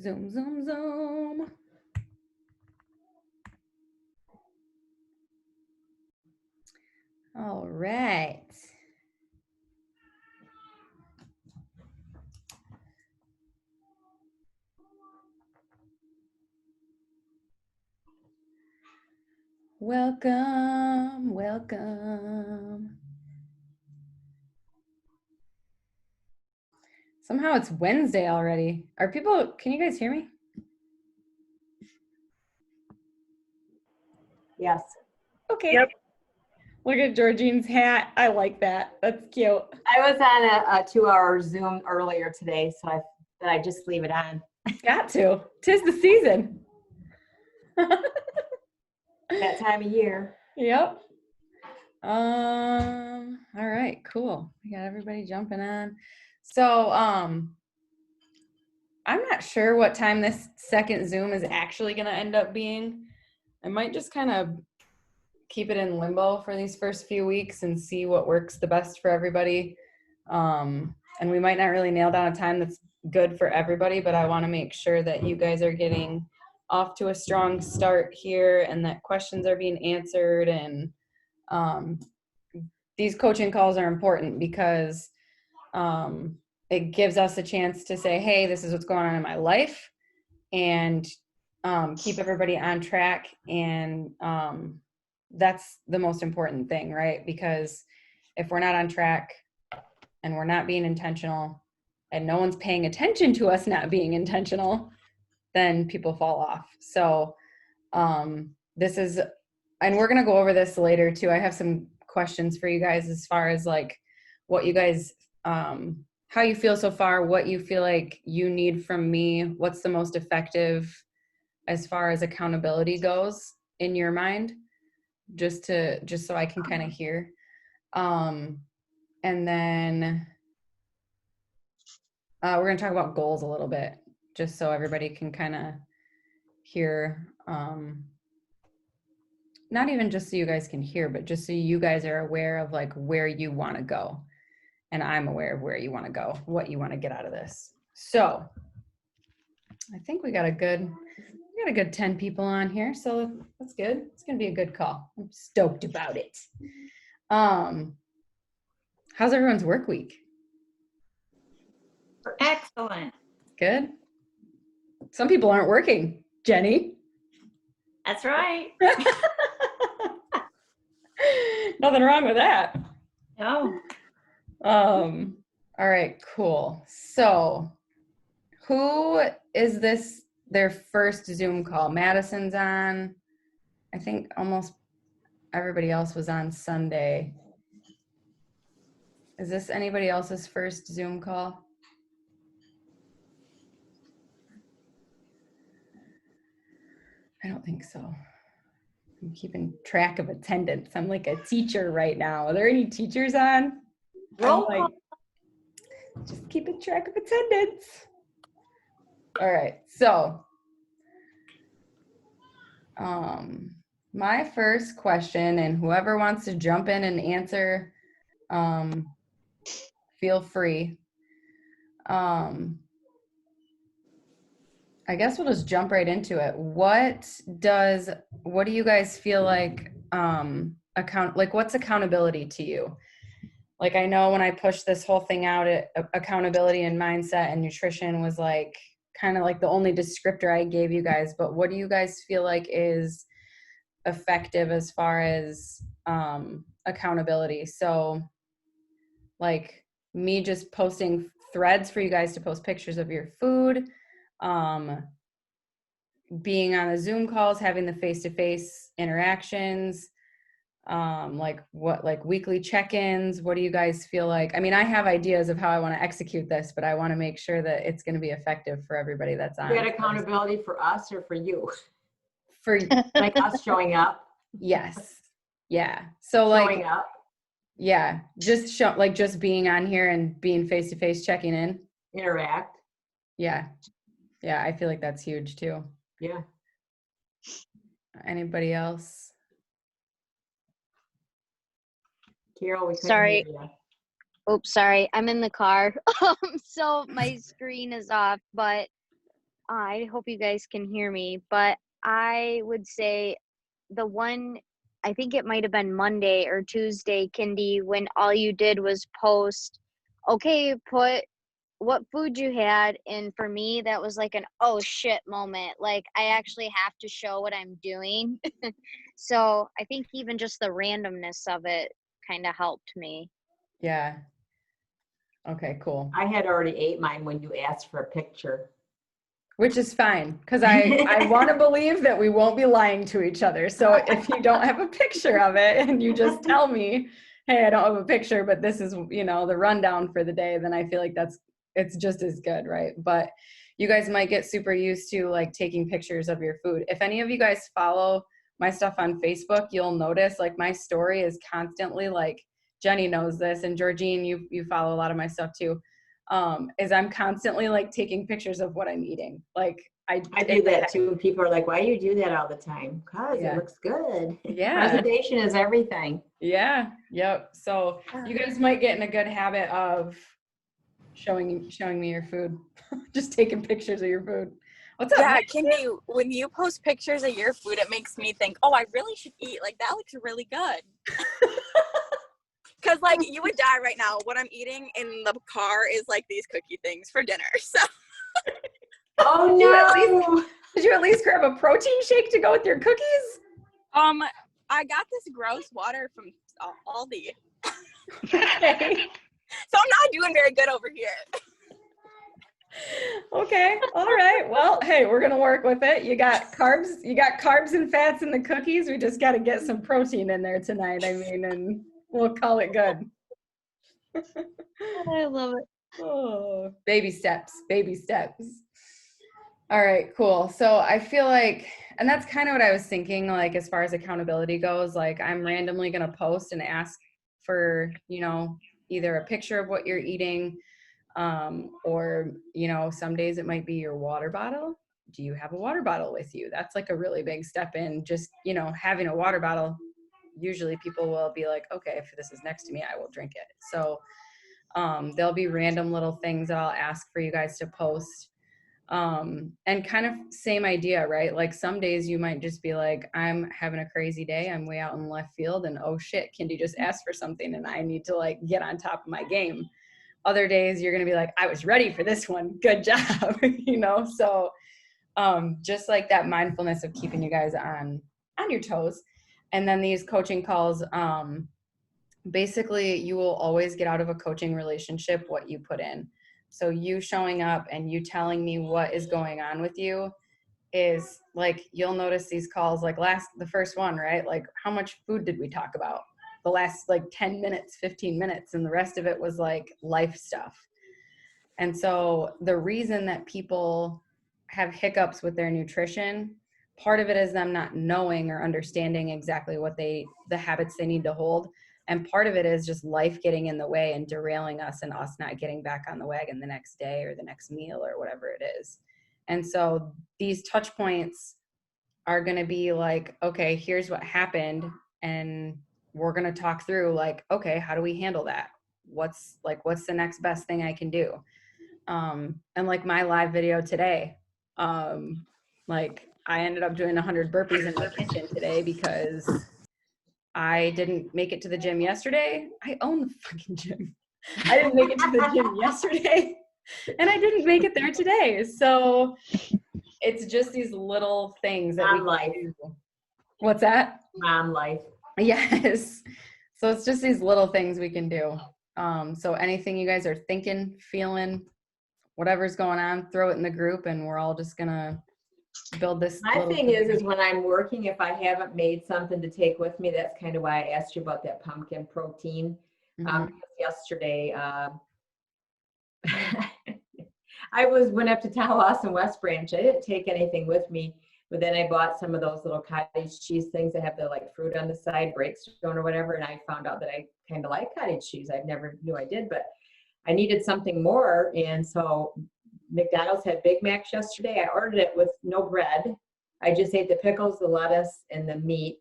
Zoom, zoom, zoom. All right. Welcome, welcome. Somehow it's Wednesday already. Are people, can you guys hear me? Yes. Okay. Yep. Look at Georgine's hat. I like that. That's cute. I was on a 2-hour Zoom earlier today, so I just leave it on. Got to. 'Tis the season. That time of year. Yep. All right, cool. We got everybody jumping on. So, I'm not sure what time this second Zoom is actually going to end up being. I might just kind of keep it in limbo for these first few weeks and see what works the best for everybody. And we might not really nail down a time that's good for everybody, but I want to make sure that you guys are getting off to a strong start here and that questions are being answered. And these coaching calls are important because it gives us a chance to say, hey, this is what's going on in my life, and keep everybody on track. And that's the most important thing, right? Because if we're not on track and we're not being intentional and no one's paying attention to us not being intentional, then people fall off. So this is, and we're going to go over this later too. I have some questions for you guys as far as like what you guys, how you feel so far, what you feel like you need from me, what's the most effective as far as accountability goes in your mind, just so I can kind of hear. And then we're going to talk about goals a little bit, just so everybody can kind of hear, not even just so you guys can hear, but just so you guys are aware of like where you want to go. And I'm aware of where you want to go, what you want to get out of this. So I think we got a good 10 people on here. So that's good. It's going to be a good call. I'm stoked about it. How's everyone's work week? Excellent. Good. Some people aren't working. Jenny? That's right. Nothing wrong with that. No. All right, cool. So who is this their first Zoom call? Madison's on. I think almost everybody else was on Sunday. Is this anybody else's first Zoom call? I don't think so. I'm keeping track of attendance. I'm like a teacher right now. Are there any teachers on? Roll I'm like, just keeping track of attendance. All right, so my first question, and whoever wants to jump in and answer, feel free. I guess we'll just jump right into it. What do you guys feel like what's accountability to you? Like, I know when I pushed this whole thing out, accountability and mindset and nutrition was like kind of like the only descriptor I gave you guys, but what do you guys feel like is effective as far as accountability? So like me just posting threads for you guys to post pictures of your food, being on the Zoom calls, having the face-to-face interactions, like weekly check-ins. What do you guys feel like? I mean, I have ideas of how I want to execute this, but I want to make sure that it's going to be effective for everybody that's on. You got accountability for us or for you? For like us showing up? Yes. Yeah. So like showing up. Yeah. Just being on here and being face-to-face, checking in. Interact. Yeah. Yeah. I feel like that's huge too. Yeah. Anybody else? Carol, we couldn't Sorry. hear you. Oops, sorry. I'm in the car. So my screen is off, but I hope you guys can hear me, but I would say the one, I think it might have been Monday or Tuesday, Kindy, when all you did was post, okay, put what food you had. And for me, that was like an oh shit moment. Like, I actually have to show what I'm doing. So I think even just the randomness of it kind of helped me. Yeah. Okay, cool. I had already ate mine when you asked for a picture. Which is fine, because I want to believe that we won't be lying to each other. So if you don't have a picture of it and you just tell me, hey, I don't have a picture, but this is, the rundown for the day, then I feel like it's just as good, right? But you guys might get super used to like taking pictures of your food. If any of you guys follow my stuff on Facebook, you'll notice like my story is constantly like, Jenny knows this, and Georgine, you follow a lot of my stuff too. Is I'm constantly like taking pictures of what I'm eating. Like I do that too. People are like, why do you do that all the time? Because Yeah. it looks good. Yeah. Presentation is everything. Yeah. Yep. So you guys might get in a good habit of showing me your food. Just taking pictures of your food. What's up? Yeah, Kindy, when you post pictures of your food, it makes me think, oh, I really should eat. Like, that looks really good. Because, like, you would die right now. What I'm eating in the car is, like, these cookie things for dinner. So. Oh, no. Did you at least grab a protein shake to go with your cookies? I got this gross water from Aldi. Okay. So I'm not doing very good over here. Okay. All right. Well, hey, we're gonna work with it. You got carbs and fats in the cookies. We just got to get some protein in there tonight. I mean, and we'll call it good. I love it. Oh, baby steps. All right, cool. So I feel like, and that's kind of what I was thinking, like as far as accountability goes, like I'm randomly going to post and ask for, either a picture of what you're eating, or, some days it might be your water bottle. Do you have a water bottle with you? That's like a really big step in just, having a water bottle. Usually people will be like, okay, if this is next to me, I will drink it. So there'll be random little things that I'll ask for you guys to post. And kind of same idea, right? Like some days you might just be like, I'm having a crazy day. I'm way out in left field and oh shit, Kindy just asked for something and I need to like get on top of my game. Other days you're going to be like, I was ready for this one. Good job. So just like that mindfulness of keeping you guys on your toes. And then these coaching calls, basically you will always get out of a coaching relationship what you put in. So you showing up and you telling me what is going on with you is like, you'll notice these calls, like the first one, right? Like how much food did we talk about? The last like 10 minutes, 15 minutes, and the rest of it was like life stuff. And so the reason that people have hiccups with their nutrition, part of it is them not knowing or understanding exactly what the habits they need to hold. And part of it is just life getting in the way and derailing us and us not getting back on the wagon the next day or the next meal or whatever it is. And so these touch points are going to be like, okay, here's what happened. And we're going to talk through like, okay, how do we handle that? What's the next best thing I can do? And like my live video today, like I ended up doing 100 burpees in my kitchen today because I didn't make it to the gym yesterday. I own the fucking gym. I didn't make it to the gym yesterday and I didn't make it there today. So it's just these little things that Mom life. do. What's that? Mom life. Yes. So it's just these little things we can do. So anything you guys are thinking, feeling, whatever's going on, throw it in the group and we're all just gonna build this. My thing is when I'm working, if I haven't made something to take with me, that's kind of why I asked you about that pumpkin protein. Because yesterday, I went up to Tallahassee and West Branch. I didn't take anything with me, but then I bought some of those little cottage cheese things that have the like fruit on the side, breakstone or whatever. And I found out that I kind of like cottage cheese. I never knew I did, but I needed something more. And so McDonald's had Big Macs yesterday. I ordered it with no bread. I just ate the pickles, the lettuce, and the meat.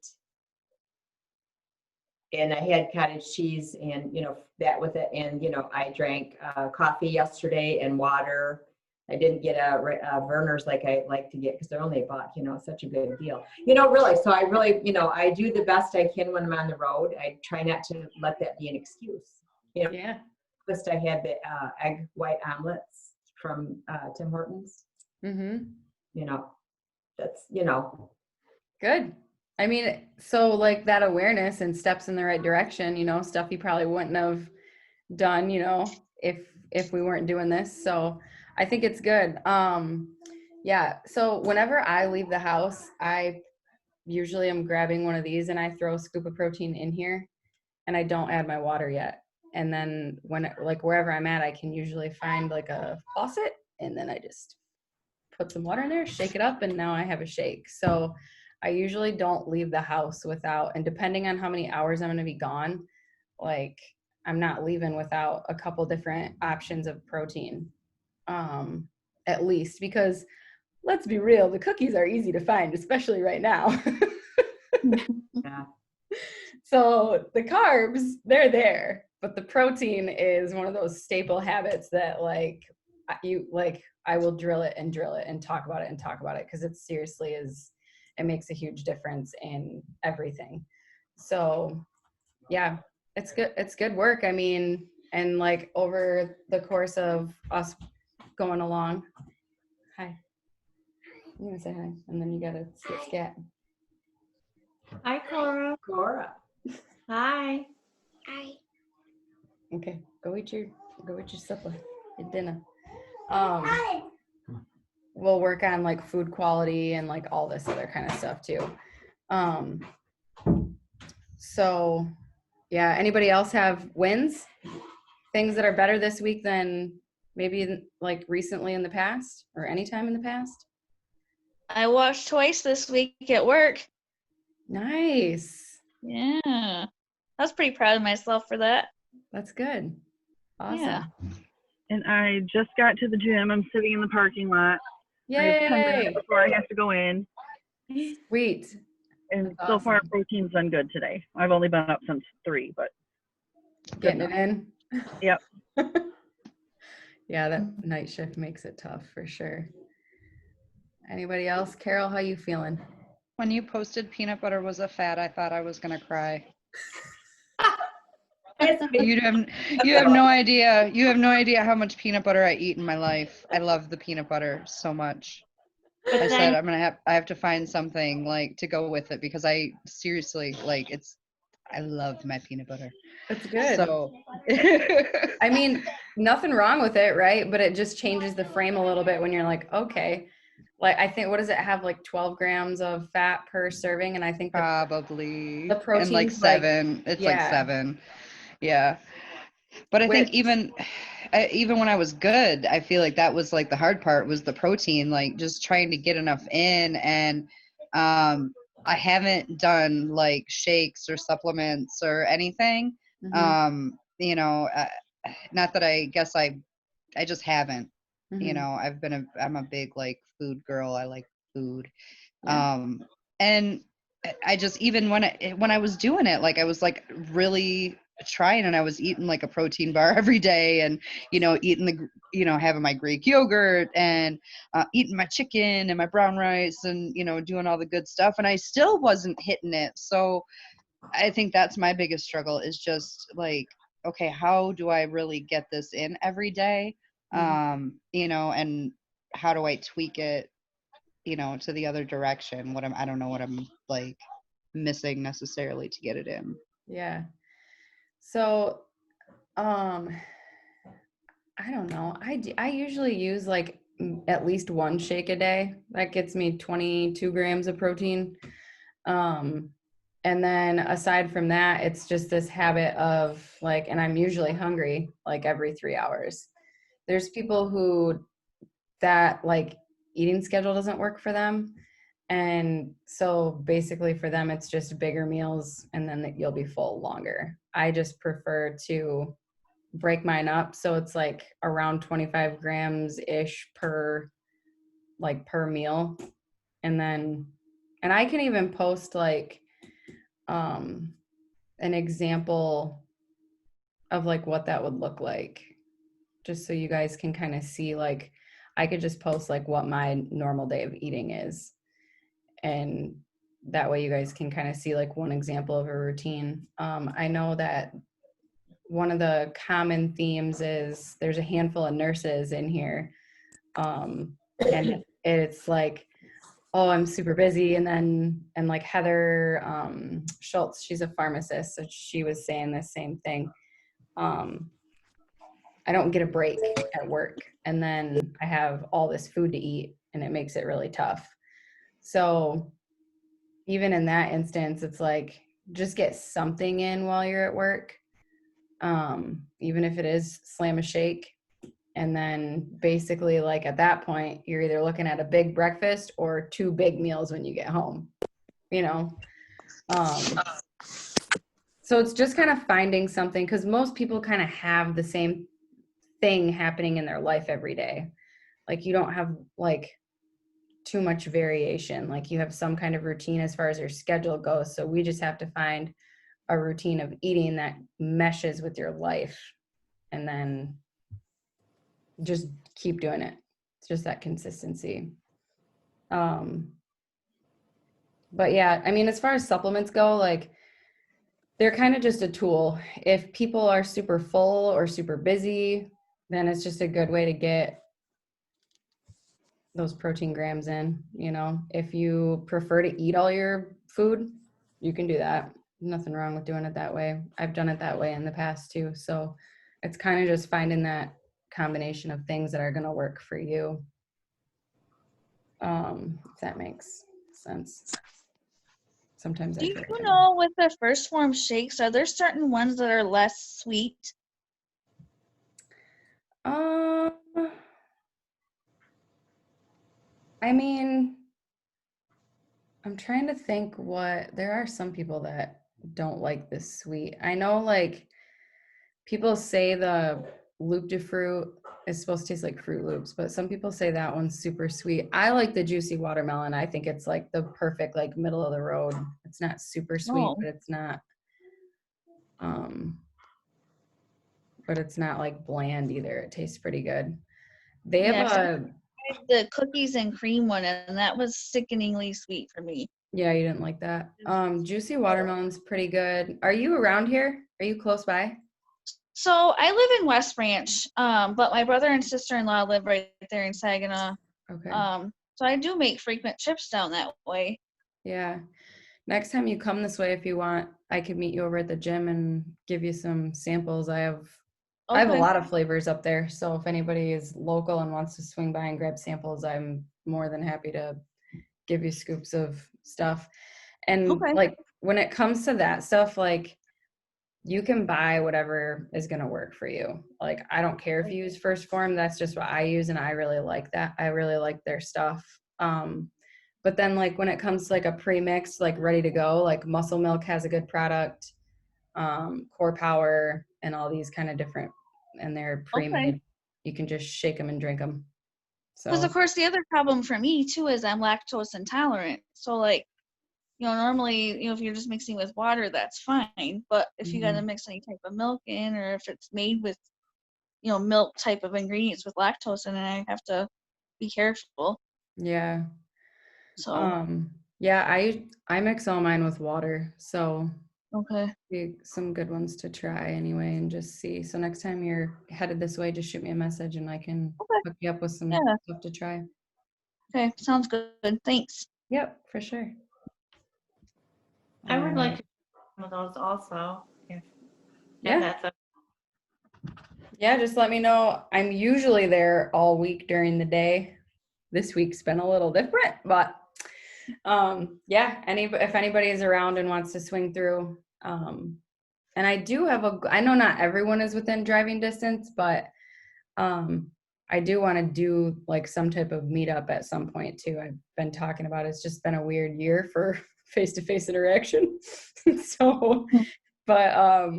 And I had cottage cheese and, that with it. And, I drank coffee yesterday and water. I didn't get a Verner's like I like to get because they're only $1, such a good deal. Really. So I really, I do the best I can when I'm on the road. I try not to let that be an excuse. Yeah. First I had the egg white omelets from Tim Hortons. Mm-hmm. That's, Good. I mean, so like that awareness and steps in the right direction, stuff you probably wouldn't have done, if we weren't doing this. So I think it's good. Yeah. So whenever I leave the house, I usually am grabbing one of these and I throw a scoop of protein in here and I don't add my water yet. And then like wherever I'm at, I can usually find like a faucet and then I just put some water in there, shake it up, and now I have a shake. So I usually don't leave the house without, and depending on how many hours I'm going to be gone, like I'm not leaving without a couple different options of protein, at least, because let's be real, the cookies are easy to find, especially right now. yeah. So the carbs, they're there, but the protein is one of those staple habits that I will drill it and talk about it because it seriously is, it makes a huge difference in everything. So yeah, it's good. It's good work. I mean, and like over the course of us going along, hi, you gonna say hi, and then you gotta scat. Hi, Cora. Cora. Hi. Okay, go eat your supper, your dinner. We'll work on like food quality and like all this other kind of stuff too. So yeah, anybody else have wins? Things that are better this week than maybe like recently in the past or anytime in the past? I washed twice this week at work. Nice. Yeah. I was pretty proud of myself for that. That's good. Awesome. Yeah. And I just got to the gym. I'm sitting in the parking lot. I have 10 minutes Yay. before I have to go in. Sweet. And That's so far, awesome. protein's done good today. I've only been up since 3, but Getting it in. Yep. Yeah, that night shift makes it tough for sure. Anybody else? Carol, how you feeling? When you posted peanut butter was a fad, I thought I was gonna cry. You have no idea. You have no idea how much peanut butter I eat in my life. I love the peanut butter so much. But I then, said I have to find something like to go with it because I seriously like I love my peanut butter. That's good. So I mean, nothing wrong with it, right? But it just changes the frame a little bit when you're like, okay, like I think, what does it have, like 12 grams of fat per serving? And I think probably the and protein's like 7. It's like yeah. 7. Yeah. But I think even when I was good, I feel like that was like the hard part was the protein, like just trying to get enough in. And I haven't done like shakes or supplements or anything. Mhm. Not that I guess I just haven't. Mhm. I'm a big like food girl. I like food. Yeah. And I just, even when I was doing it, like I was like really trying, and I was eating like a protein bar every day, and eating having my Greek yogurt, and eating my chicken and my brown rice, and doing all the good stuff, and I still wasn't hitting it. So I think that's my biggest struggle, is just like, okay, how do I really get this in every day? And how do I tweak it, to the other direction? I don't know what I'm like missing necessarily to get it in. Yeah. So, I don't know. I usually use like at least one shake a day. That gets me 22 grams of protein. And then aside from that, it's just this habit of like, and I'm usually hungry like every 3 hours. There's people who that like eating schedule doesn't work for them. And so basically for them, it's just bigger meals and then you'll be full longer. I just prefer to break mine up. So it's like around 25 grams ish per meal. And I can even post like, an example of like what that would look like, just so you guys can kind of see like I could just post like what my normal day of eating is. And that way you guys can kind of see like one example of a routine. I know that one of the common themes is there's a handful of nurses in here. And it's like, oh, I'm super busy. And like Heather Schultz, she's a pharmacist. So she was saying the same thing. I don't get a break at work. And then I have all this food to eat and it makes it really tough. So even in that instance, it's like, just get something in while you're at work. Even if it is slam a shake. And then basically like at that point, you're either looking at a big breakfast or 2 big meals when you get home, you know? So it's just kind of finding something, because most people kind of have the same thing happening in their life every day. Like you don't have like too much variation. Like you have some kind of routine as far as your schedule goes. So we just have to find a routine of eating that meshes with your life, and then just keep doing it. It's just that consistency. But yeah, I mean, as far as supplements go, like they're kind of just a tool. If people are super full or super busy, then it's just a good way to get those protein grams in. You know, if you prefer to eat all your food, you can do that. Nothing wrong with doing it that way. I've done it that way in the past too. So it's kind of just finding that combination of things that are going to work for you. If that makes sense. Sometimes I Do feel you like know with the first form shakes, are there certain ones that are less sweet? I mean, I'm trying to think there are some people that don't like this sweet. I know like people say the Loop de Fruit is supposed to taste like Fruit Loops, but some people say that one's super sweet. I like the juicy watermelon. I think it's like the perfect like middle of the road. It's not super sweet, Oh. but it's not like bland either. It tastes pretty good. They have Yeah, 'cause I a tried the cookies and cream one, and that was sickeningly sweet for me. Yeah, you didn't like that. Juicy watermelon's pretty good. Are you around here? Are you close by? So I live in West Branch, but my brother and sister-in-law live right there in Saginaw. Okay. So I do make frequent trips down that way. Yeah. Next time you come this way, if you want, I could meet you over at the gym and give you some samples. I have a Okay. lot of flavors up there. So if anybody is local and wants to swing by and grab samples, I'm more than happy to give you scoops of stuff. And Okay. like when it comes to that stuff, like you can buy whatever is going to work for you. Like, I don't care if you use First Form. That's just what I use. And I really like that. I really like their stuff. But then like when it comes to like a pre-mix, like ready to go, like Muscle Milk has a good product, Core Power, and all these kind of different, and they're pre-made. Okay. You can just shake them and drink them. Because So of course the other problem for me too is I'm lactose intolerant. So like, normally, if you're just mixing with water, that's fine. But if you got to mix any type of milk in, or if it's made with, milk type of ingredients with lactose in it, I have to be careful. yeah. So Yeah, I mix all mine with water. So okay. some good ones to try anyway and just see. So next time you're headed this way, just shoot me a message and I can hook you up with some stuff to try. Okay, sounds good. Thanks. Yep, for sure. I would like to try some of those also. Yeah. Yeah, just let me know. I'm usually there all week during the day. This week's been a little different, but yeah, if anybody is around and wants to swing through, and I do have I know not everyone is within driving distance, but I do want to do like some type of meetup at some point too. I've been talking about it. It's just been a weird year for face-to-face interaction. So, but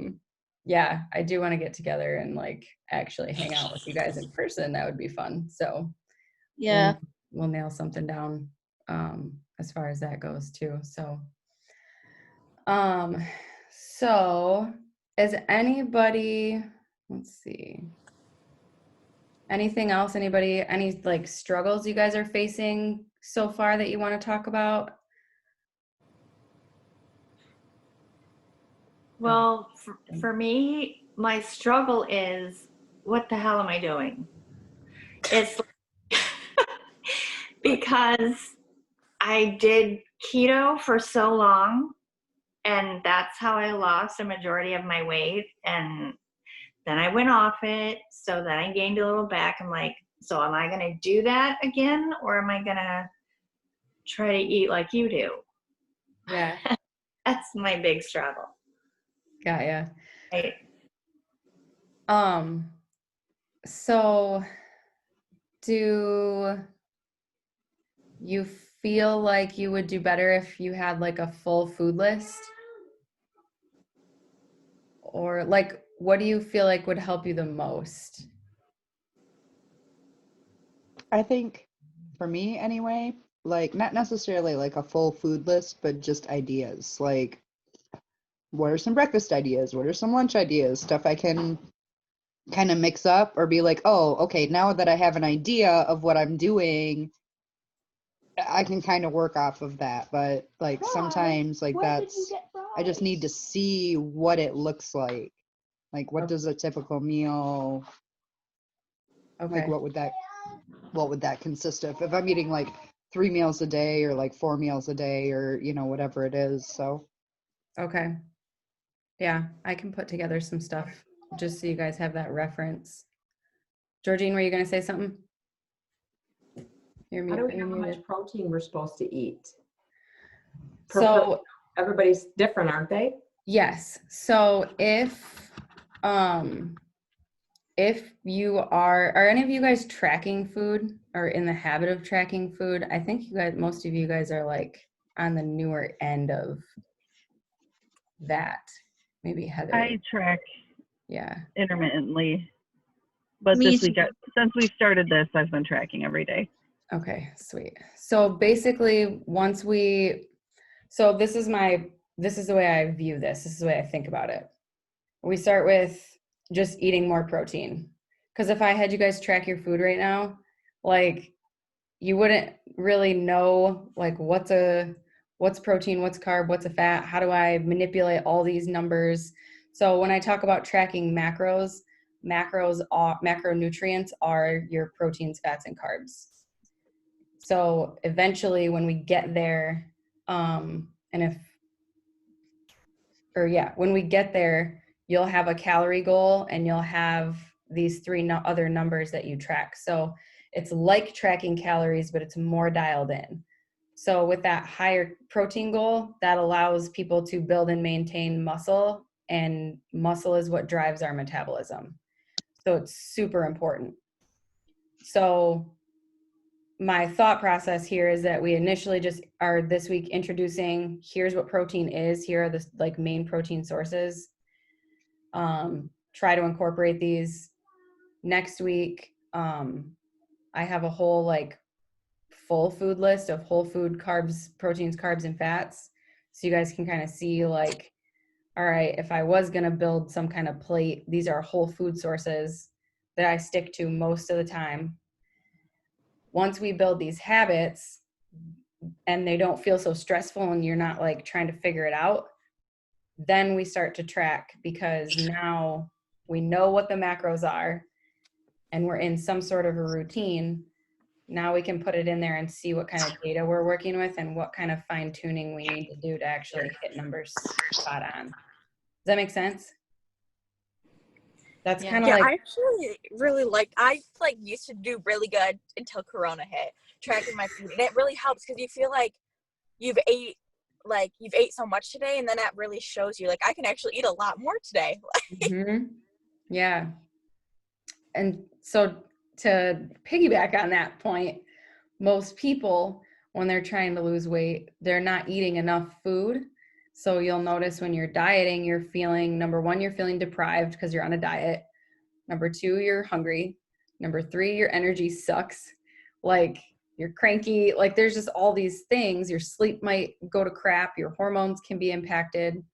yeah, I do want to get together and like actually hang out with you guys in person. That would be fun. So yeah, we'll nail something down as far as that goes too. So so is anybody, let's see, Anything else? Anybody, any like struggles you guys are facing so far that you want to talk about? Well, for me, my struggle is, what the hell am I doing? It's because I did keto for so long, and that's how I lost a majority of my weight. And then I went off it, so then I gained a little back. I'm like, so am I going to do that again, or am I going to try to eat like you do? Yeah. That's my big struggle. Got ya. Right? So do you feel like you would do better if you had like a full food list? Or like, what do you feel like would help you the most? I think for me anyway, like not necessarily like a full food list, but just ideas. Like, what are some breakfast ideas? What are some lunch ideas? Stuff I can kind of mix up or be like, oh, okay, now that I have an idea of what I'm doing, I can kind of work off of that. But like sometimes like that's, I just need to see what it looks like. Like, what does a typical meal, like Okay. what would that consist of? If I'm eating like 3 meals a day or like 4 meals a day or, you know, whatever it is. So Okay. Yeah, I can put together some stuff just so you guys have that reference. Georgine, were you going to say something? How do we know how much protein we're supposed to eat? So Everybody's different, aren't they? yes. So if you are any of you guys tracking food or in the habit of tracking food? I think most of you guys are like on the newer end of that. Maybe Heather. I track Yeah. intermittently, but Me this week, too. since we started this, I've been tracking every day. Okay, sweet. So basically so this is the way I view this. This is the way I think about it. We start with just eating more protein. Because if I had you guys track your food right now, like you wouldn't really know like what's protein, what's carb, what's a fat, how do I manipulate all these numbers. So when I talk about tracking macronutrients are your proteins, fats, and carbs. So eventually when we get there, when we get there, you'll have a calorie goal and you'll have these three other numbers that you track. So it's like tracking calories, but it's more dialed in. So with that higher protein goal, that allows people to build and maintain muscle, and muscle is what drives our metabolism. So it's super important. So my thought process here is that we initially just are this week introducing, here's what protein is, here are the like main protein sources. Try to incorporate these. Next week, I have a whole like full food list of whole food carbs, proteins, carbs, and fats. So you guys can kind of see like, all right, if I was gonna build some kind of plate, these are whole food sources that I stick to most of the time. Once we build these habits and they don't feel so stressful and you're not like trying to figure it out, then we start to track, because now we know what the macros are and we're in some sort of a routine. Now we can put it in there and see what kind of data we're working with and what kind of fine tuning we need to do to actually hit numbers spot on. Does that make sense? That's kind of Yeah, like, I actually really I used to do really good until Corona hit, tracking my food, and it really helps because you feel like you've ate so much today, and then that really shows you like I can actually eat a lot more today. yeah. And so to piggyback on that point, most people, when they're trying to lose weight, they're not eating enough food. So you'll notice when you're dieting, you're feeling, number one, you're feeling deprived because you're on a diet. Number two, you're hungry. Number three, your energy sucks. Like you're cranky. Like there's just all these things. Your sleep might go to crap. Your hormones can be impacted.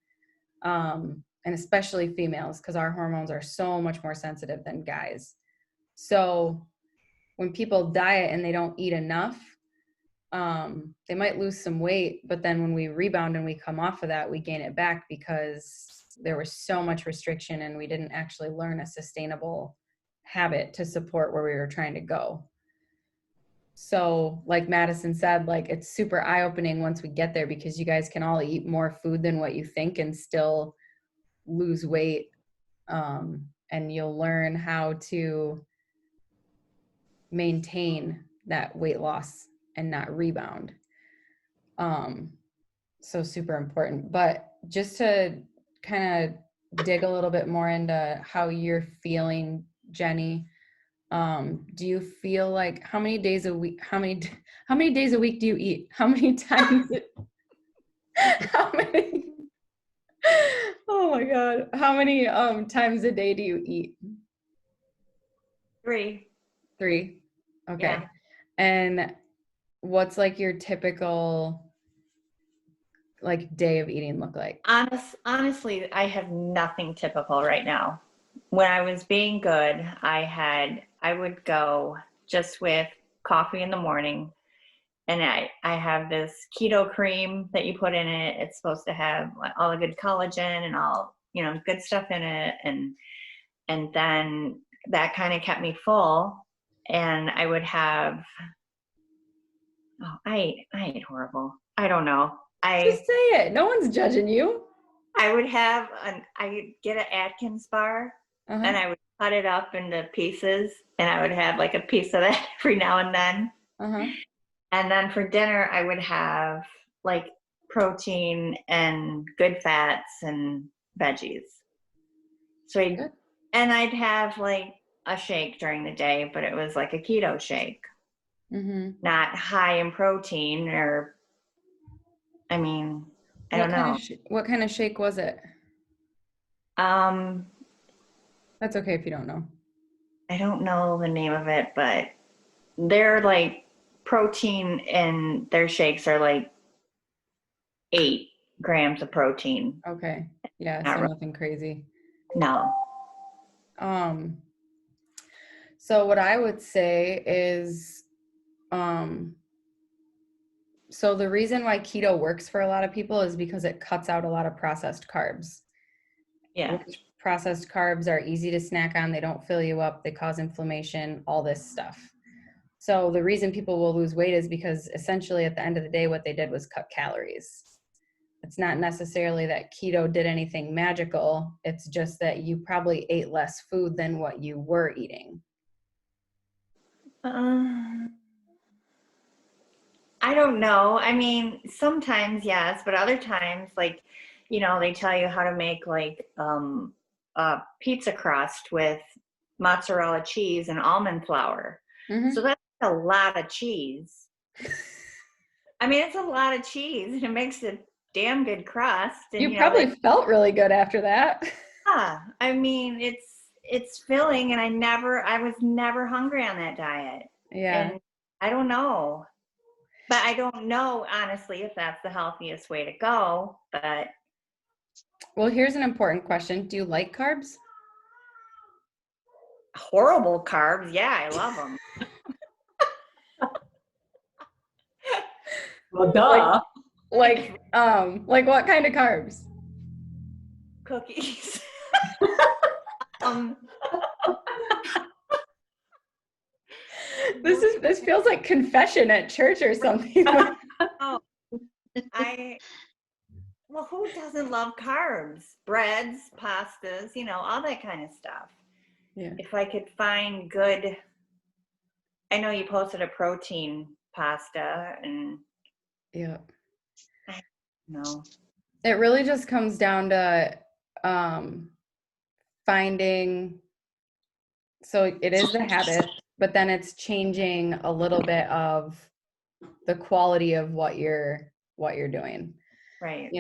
And especially females, because our hormones are so much more sensitive than guys. So when people diet and they don't eat enough, they might lose some weight, but then when we rebound and we come off of that, we gain it back because there was so much restriction and we didn't actually learn a sustainable habit to support where we were trying to go. So like Madison said, like it's super eye-opening once we get there because you guys can all eat more food than what you think and still lose weight. And you'll learn how to maintain that weight loss and not rebound. So super important. But just to kind of dig a little bit more into how you're feeling, Jenny, do you feel like how many days a week do you eat? How many times how many oh my god, how many times a day do you eat? 3. 3. Okay. Yeah. And what's like your typical like day of eating look like? Honestly, I have nothing typical right now. When I was being good, I would go just with coffee in the morning, and I have this keto cream that you put in it. It's supposed to have all the good collagen and all, good stuff in it, and then that kind of kept me full. And I would have, I ate horrible. I don't know. Just say it. No one's judging you. I would get an Atkins bar, and I would cut it up into pieces, and I would have like a piece of that every now and then. And then for dinner, I would have like protein and good fats and veggies. So I'd have like a shake during the day, but it was like a keto shake, not high in protein I don't know. What kind of shake was it? That's okay if you don't know. I don't know the name of it, but they're like protein, and their shakes are like 8 grams of protein. Okay. Yeah, so nothing crazy. No. So what I would say is, so the reason why keto works for a lot of people is because it cuts out a lot of processed carbs. Yeah. Which processed carbs are easy to snack on. They don't fill you up. They cause inflammation, all this stuff. So the reason people will lose weight is because essentially at the end of the day, what they did was cut calories. It's not necessarily that keto did anything magical. It's just that you probably ate less food than what you were eating. I don't know. Sometimes yes, but other times, like, they tell you how to make like a pizza crust with mozzarella cheese and almond flour. So that's a lot of cheese. It's a lot of cheese, and it makes a damn good crust. And, you probably felt really good after that. Yeah, it's filling, and I was never hungry on that diet. Yeah. And I don't know. But I don't know, honestly, if that's the healthiest way to go. But well, here's an important question. Do you like carbs? Horrible carbs. Yeah, I love them. Well, duh. Like what kind of carbs? Cookies. This feels like confession at church or something. Well, who doesn't love carbs? Breads, pastas, all that kind of stuff. Yeah. If I could find good, I know you posted a protein pasta, and yeah. No. It really just comes down to finding, so it is the habit, but then it's changing a little bit of the quality of what you're doing. Right.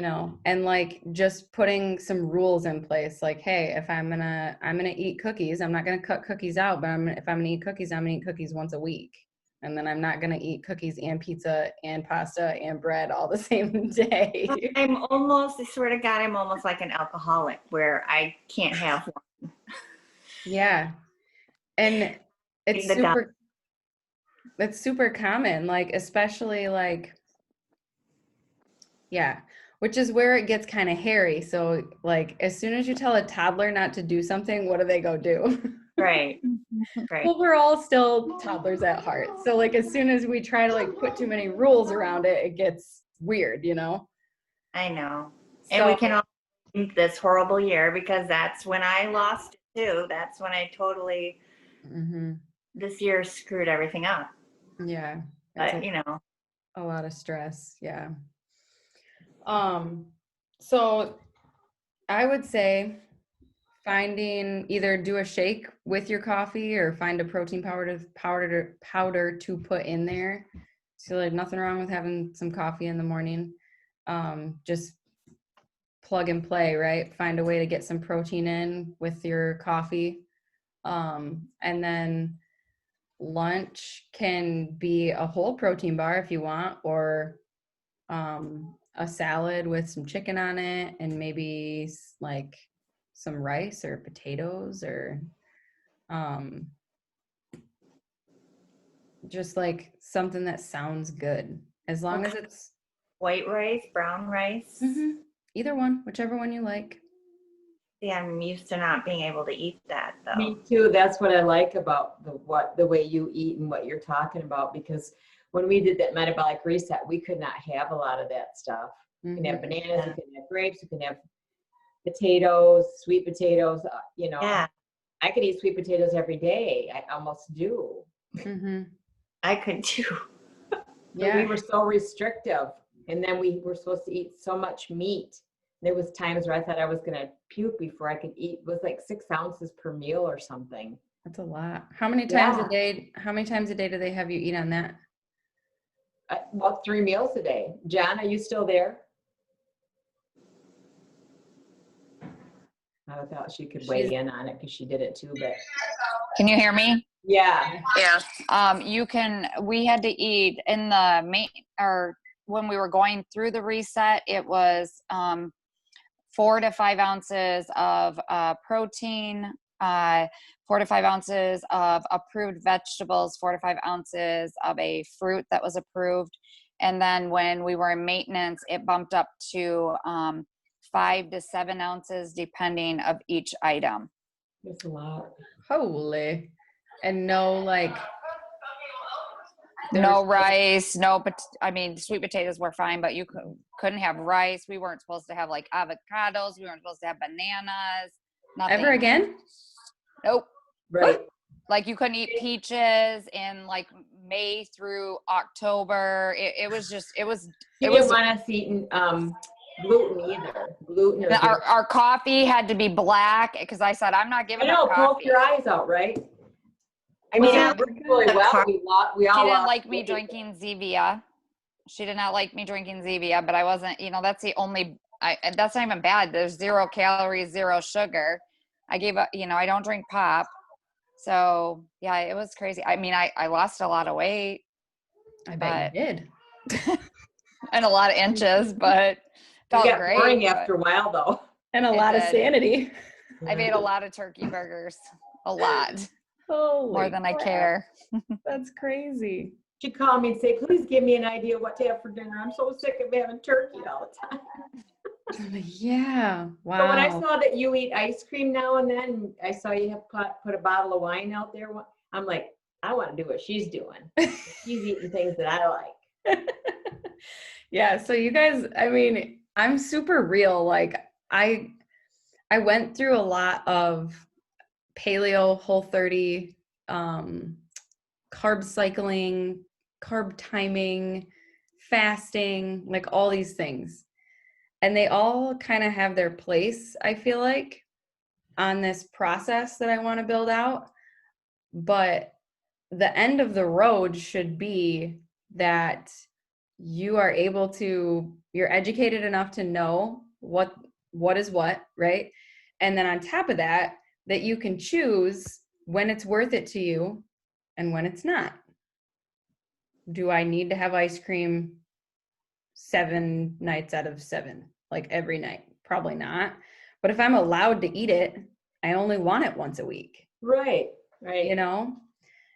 And like just putting some rules in place, like, hey, if I'm gonna eat cookies, I'm not gonna cut cookies out, but if I'm gonna eat cookies, I'm gonna eat cookies once a week. And then I'm not gonna eat cookies and pizza and pasta and bread all the same day. I swear to God, I'm almost like an alcoholic where I can't have one. Yeah. And it's The diet. super common, like especially like, yeah, which is where it gets kind of hairy. So like as soon as you tell a toddler not to do something, what do they go do? Right. Right. Well, we're all still toddlers at heart. So like as soon as we try to like put too many rules around it, it gets weird, you know? I know. And So we can all think this horrible year because that's when I lost it too. That's when I totally, mhm, this year screwed everything up. yeah, it's But, you know, a lot of stress. Yeah. So I would say finding either do a shake with your coffee or find a protein powder to put in there. So like nothing wrong with having some coffee in the morning. Just plug and play, right? Find a way to get some protein in with your coffee. And then lunch can be a whole protein bar if you want, or a salad with some chicken on it and maybe like some rice or potatoes or just like something that sounds good as long as it's white rice, brown rice. either one, whichever one you like. Yeah, I'm used to not being able to eat that though. Me too. That's what I like about the way you eat and what you're talking about, because when we did that metabolic reset, we could not have a lot of that stuff. You can have bananas, you can have grapes, you can have potatoes, sweet potatoes, you know. Yeah. I could eat sweet potatoes every day. I almost do. I could too. But we were so restrictive. And then we were supposed to eat so much meat. There was times where I thought I was going to puke before I could eat. It was like 6 ounces per meal or something. That's a lot. How many times a day do they have you eat on that? About 3 meals a day. John, are you still there? I thought she could weigh in on it because she did it too, but. Can you hear me? Yeah. We had to eat in the or when we were going through the reset, it was 4 to 5 ounces of protein, 4 to 5 ounces of approved vegetables, 4 to 5 ounces of a fruit that was approved. And then when we were in maintenance, it bumped up to 5 to 7 ounces depending of each item. That's a lot. Holy. And no, like. No rice, I mean, sweet potatoes were fine, but you couldn't have rice. We weren't supposed to have like avocados. We weren't supposed to have bananas. Nothing. Ever again? Nope. Right. Like you couldn't eat peaches in like May through October. It was just, it was. You didn't want us eating gluten either. Gluten. Our coffee had to be black because I said, I'm not giving up coffee. Poke your eyes out, right? I mean, it worked really well. We all She didn't like me drinking Zevia. She did not like me drinking Zevia, but I wasn't, that's the only, that's not even bad. There's 0 calories, 0 sugar. I gave up, I don't drink pop. So yeah, it was crazy. I mean, I lost a lot of weight. I bet you did. And a lot of inches, but felt great. Boring after a while though. And a lot of sanity. I've ate a lot of turkey burgers. A lot. Holy more than crap. I care. That's crazy. She'd call me and say, please give me an idea what to have for dinner. I'm so sick of having turkey all the time. Yeah. Wow. But when I saw that you eat ice cream now and then, I saw you have put a bottle of wine out there. I'm like, I want to do what she's doing. She's eating things that I like. Yeah. So you guys, I mean, I'm super real. Like I went through a lot of paleo, Whole30, carb cycling, carb timing, fasting, like all these things. And they all kind of have their place, I feel like, on this process that I want to build out. But the end of the road should be that you are able to, you're educated enough to know what is what, right? And then on top of that, that you can choose when it's worth it to you and when it's not. Do I need to have ice cream 7 nights out of 7, like every night? Probably not. But if I'm allowed to eat it, I only want it once a week. Right. You know?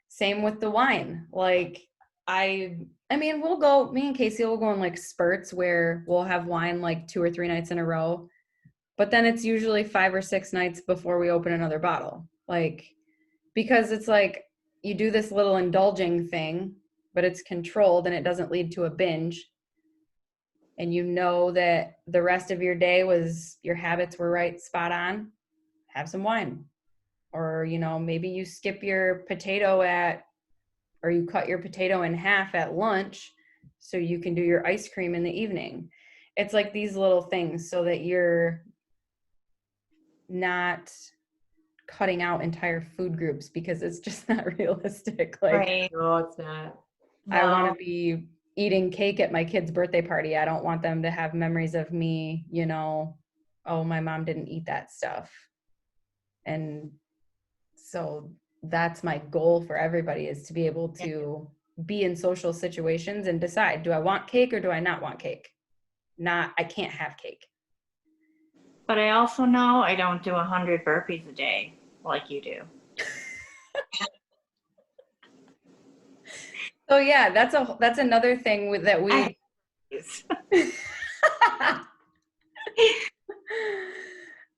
Same with the wine. Like I mean, me and Casey will go in like spurts where we'll have wine like 2 or 3 nights in a row, but then it's usually 5 or 6 nights before we open another bottle. Like, because it's like you do this little indulging thing, but it's controlled and it doesn't lead to a binge. And you know that the rest of your day your habits were right, spot on, have some wine. Or, you know, maybe you skip your potato or you cut your potato in half at lunch so you can do your ice cream in the evening. It's like these little things so that you're not cutting out entire food groups, because it's just not realistic. Like, Right. No, it's not. I want No. to be eating cake at my kid's birthday party. I don't want them to have memories of me, you know, oh, my mom didn't eat that stuff. And so that's my goal for everybody, is to be able to be in social situations and decide, do I want cake or do I not want cake? I can't have cake. But I also know I don't do 100 burpees a day like you do. So yeah, that's another thing that we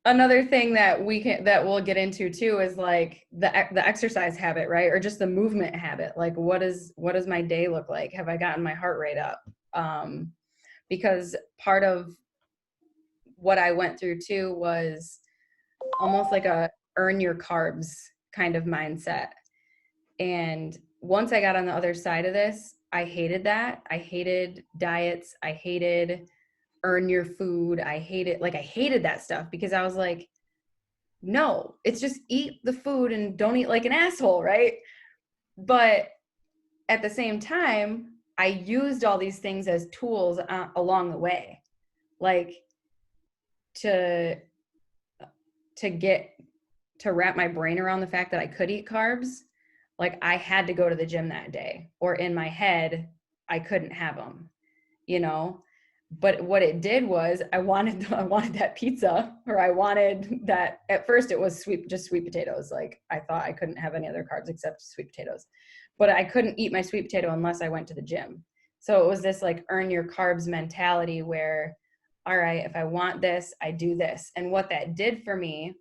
another thing that we'll get into too is like the exercise habit, right? Or just the movement habit. Like what does my day look like? Have I gotten my heart rate up? Because part of what I went through too was almost like a earn your carbs kind of mindset. And once I got on the other side of this, I hated that. I hated diets. I hated earn your food. I hated that stuff, because I was like, no, it's just eat the food and don't eat like an asshole, right? But at the same time, I used all these things as tools along the way, like to wrap my brain around the fact that I could eat carbs. Like I had to go to the gym that day, or in my head, I couldn't have them, you know? But what it did was I wanted that pizza, or I wanted that. At first it was just sweet potatoes. Like I thought I couldn't have any other carbs except sweet potatoes, but I couldn't eat my sweet potato unless I went to the gym. So it was this like earn your carbs mentality where, all right, if I want this, I do this. And what that did for me,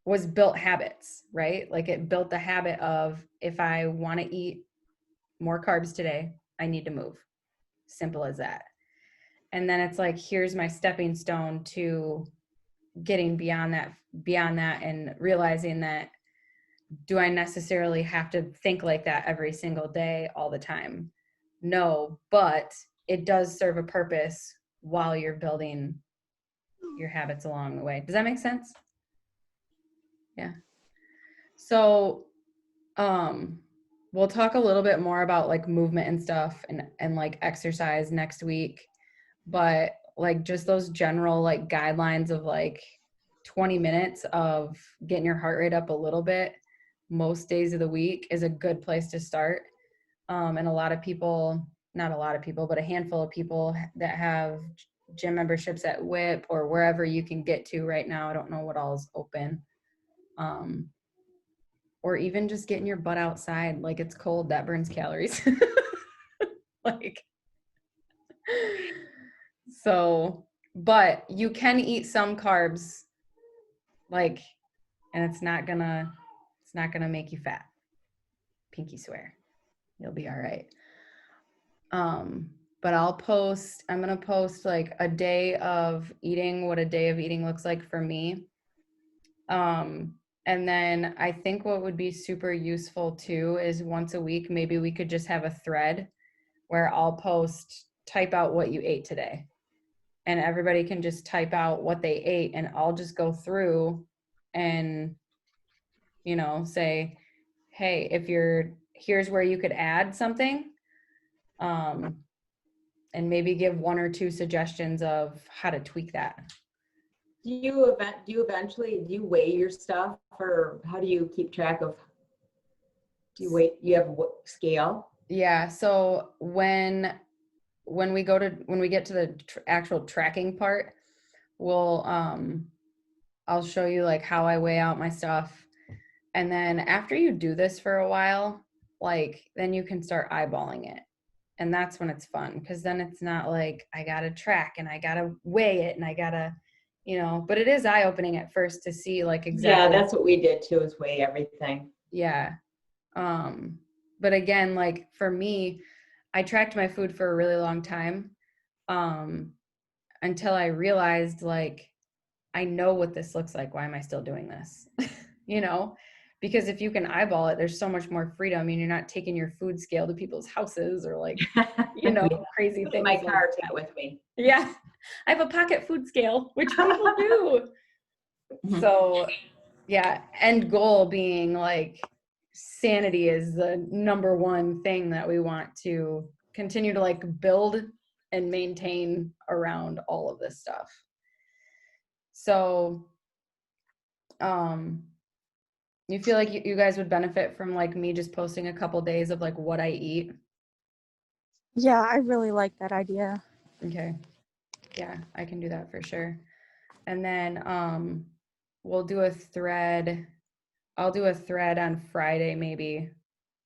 was built habits, right? Like it built the habit of, if I want to eat more carbs today, I need to move. Simple as that. And then it's like, here's my stepping stone to getting beyond that and realizing that, do I necessarily have to think like that every single day all the time? No, but it does serve a purpose while you're building your habits along the way. Does that make sense? Yeah. So, we'll talk a little bit more about like movement and stuff and like exercise next week, but like just those general like guidelines of like 20 minutes of getting your heart rate up a little bit most days of the week is a good place to start. And a lot of people, not a lot of people, but a handful of people that have gym memberships at WIP or wherever you can get to right now. I don't know what all is open. Or even just getting your butt outside. Like it's cold, that burns calories. Like, so, but you can eat some carbs, like, and it's not gonna make you fat. Pinky swear, you'll be all right. But I'm gonna post like a day of eating, what a day of eating looks like for me. And then I think what would be super useful too is once a week, maybe we could just have a thread where I'll type out what you ate today. And everybody can just type out what they ate, and I'll just go through and, you know, say, hey, here's where you could add something. And maybe give 1 or 2 suggestions of how to tweak that. Do you weigh your stuff, or how do you keep track of, you have scale? Yeah. So when we get to the actual tracking part, I'll show you like how I weigh out my stuff. And then after you do this for a while, like then you can start eyeballing it. And that's when it's fun, because then it's not like I gotta track and I gotta weigh it and I gotta, but it is eye-opening at first to see like exactly. Yeah, that's what we did too, is weigh everything. Yeah. But again, like for me, I tracked my food for a really long time, until I realized like, I know what this looks like. Why am I still doing this? Because if you can eyeball it, there's so much more freedom. I mean, you're not taking your food scale to people's houses or like, crazy things. My like car that. with me. Yeah. I have a pocket food scale, which people do. So yeah. End goal being like sanity is the number one thing that we want to continue to like build and maintain around all of this stuff. So, you feel like you guys would benefit from like me just posting a couple days of like what I eat? Yeah, I really like that idea. Okay. Yeah, I can do that for sure. And then we'll do a thread. I'll do a thread on Friday maybe,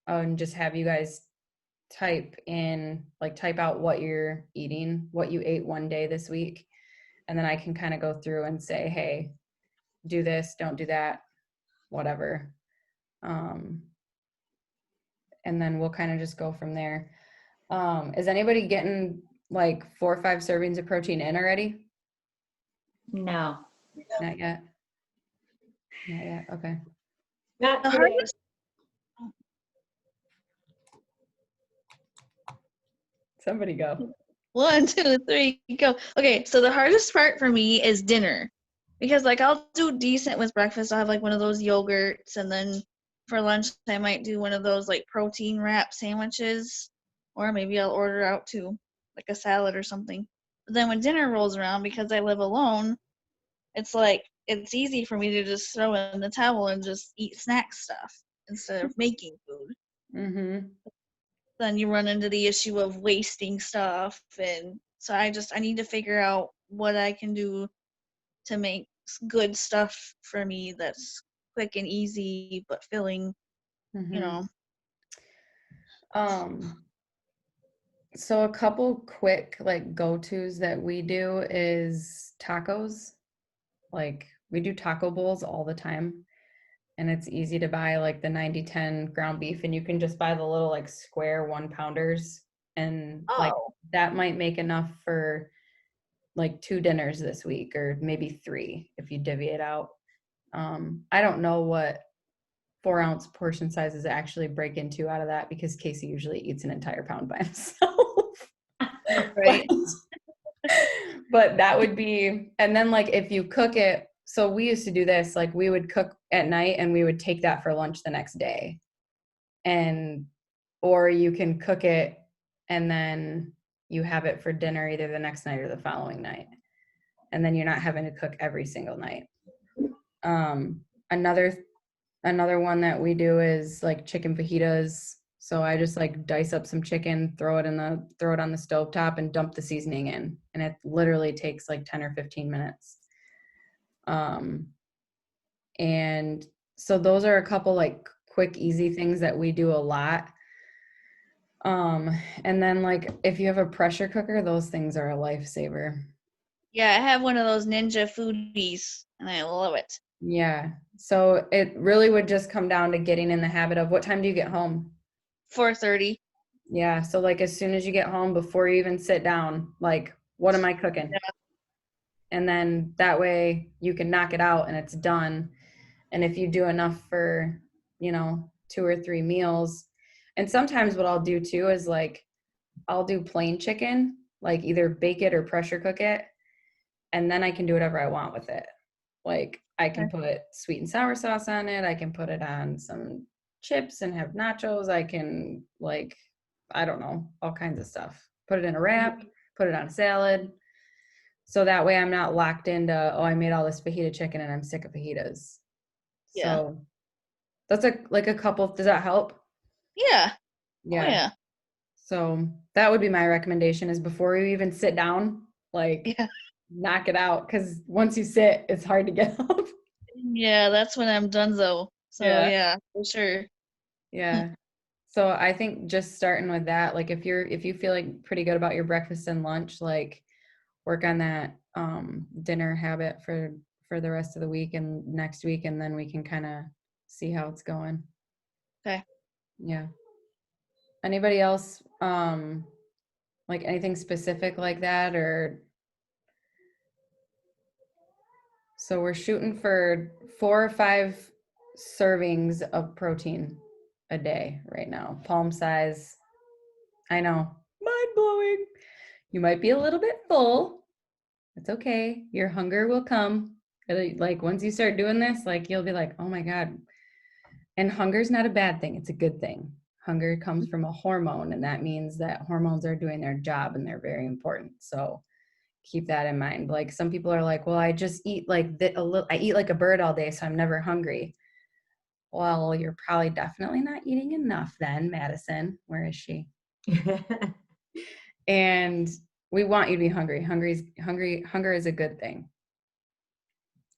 and just have you guys type out what you're eating, what you ate one day this week. And then I can kind of go through and say, hey, do this, don't do that, whatever. And then we'll kind of just go from there. Is anybody getting like 4 or 5 servings of protein in already? No. Not yet. Not yet. Okay. Not The today. hardest, Somebody go. 1, 2, 3, go. Okay, so the hardest part for me is dinner, because like I'll do decent with breakfast. I'll have like one of those yogurts, and then for lunch I might do one of those like protein wrap sandwiches, or maybe I'll order out to like a salad or something. But then when dinner rolls around, because I live alone, it's like it's easy for me to just throw in the towel and just eat snack stuff instead of making food. Mm-hmm. Then you run into the issue of wasting stuff, and so I need to figure out what I can do to make good stuff for me that's quick and easy but filling. Mm-hmm. So a couple quick like go-tos that we do is tacos. Like we do taco bowls all the time, and it's easy to buy like the 90-10 ground beef, and you can just buy the little like square 1-pounders, and like that might make enough for like 2 dinners this week, or maybe 3 if you divvy it out. I don't know what 4-ounce portion sizes actually break into out of that, because Casey usually eats an entire pound by himself. Right. But that would be, and then like if you cook it, so we used to do this, like we would cook at night and we would take that for lunch the next day. Or you can cook it and then you have it for dinner either the next night or the following night. And then you're not having to cook every single night. Another one that we do is like chicken fajitas. So I just like dice up some chicken, throw it on the stovetop and dump the seasoning in. And it literally takes like 10 or 15 minutes. And so those are a couple like quick, easy things that we do a lot. And then like if you have a pressure cooker, those things are a lifesaver. Yeah, I have one of those Ninja Foodies, and I love it. Yeah. So it really would just come down to getting in the habit of, what time do you get home? 4:30. Yeah. So like as soon as you get home, before you even sit down, like, what am I cooking? Yeah. And then that way you can knock it out and it's done. And if you do enough for, 2 or 3 meals, and sometimes what I'll do too is like, I'll do plain chicken, like either bake it or pressure cook it. And then I can do whatever I want with it. Like I can put sweet and sour sauce on it. I can put it on some chips and have nachos. I can like, I don't know, all kinds of stuff. Put it in a wrap, put it on a salad. So that way I'm not locked into, I made all this fajita chicken and I'm sick of fajitas. Yeah. So that's a couple, does that help? Yeah. Yeah. Oh, yeah. So that would be my recommendation, is before you even sit down, like knock it out. Cause once you sit, it's hard to get up. Yeah, that's when I'm done though. So Yeah. yeah, for sure. Yeah. So I think just starting with that, like if you feel like pretty good about your breakfast and lunch, like work on that dinner habit for the rest of the week and next week, and then we can kind of see how it's going. Okay. Yeah. Anybody else like anything specific like that? Or so we're shooting for 4 or 5 servings of protein a day right now, palm size. I know, mind blowing. You might be a little bit full. It's okay. Your hunger will come. Like once you start doing this, like you'll be like, oh my God. And hunger's not a bad thing. It's a good thing. Hunger comes from a hormone, and that means that hormones are doing their job and they're very important. So keep that in mind. Like some people are like, well, I just eat like I eat like a bird all day, so I'm never hungry. Well, you're probably definitely not eating enough then, Madison. Where is she? And we want you to be hungry. Hunger is a good thing.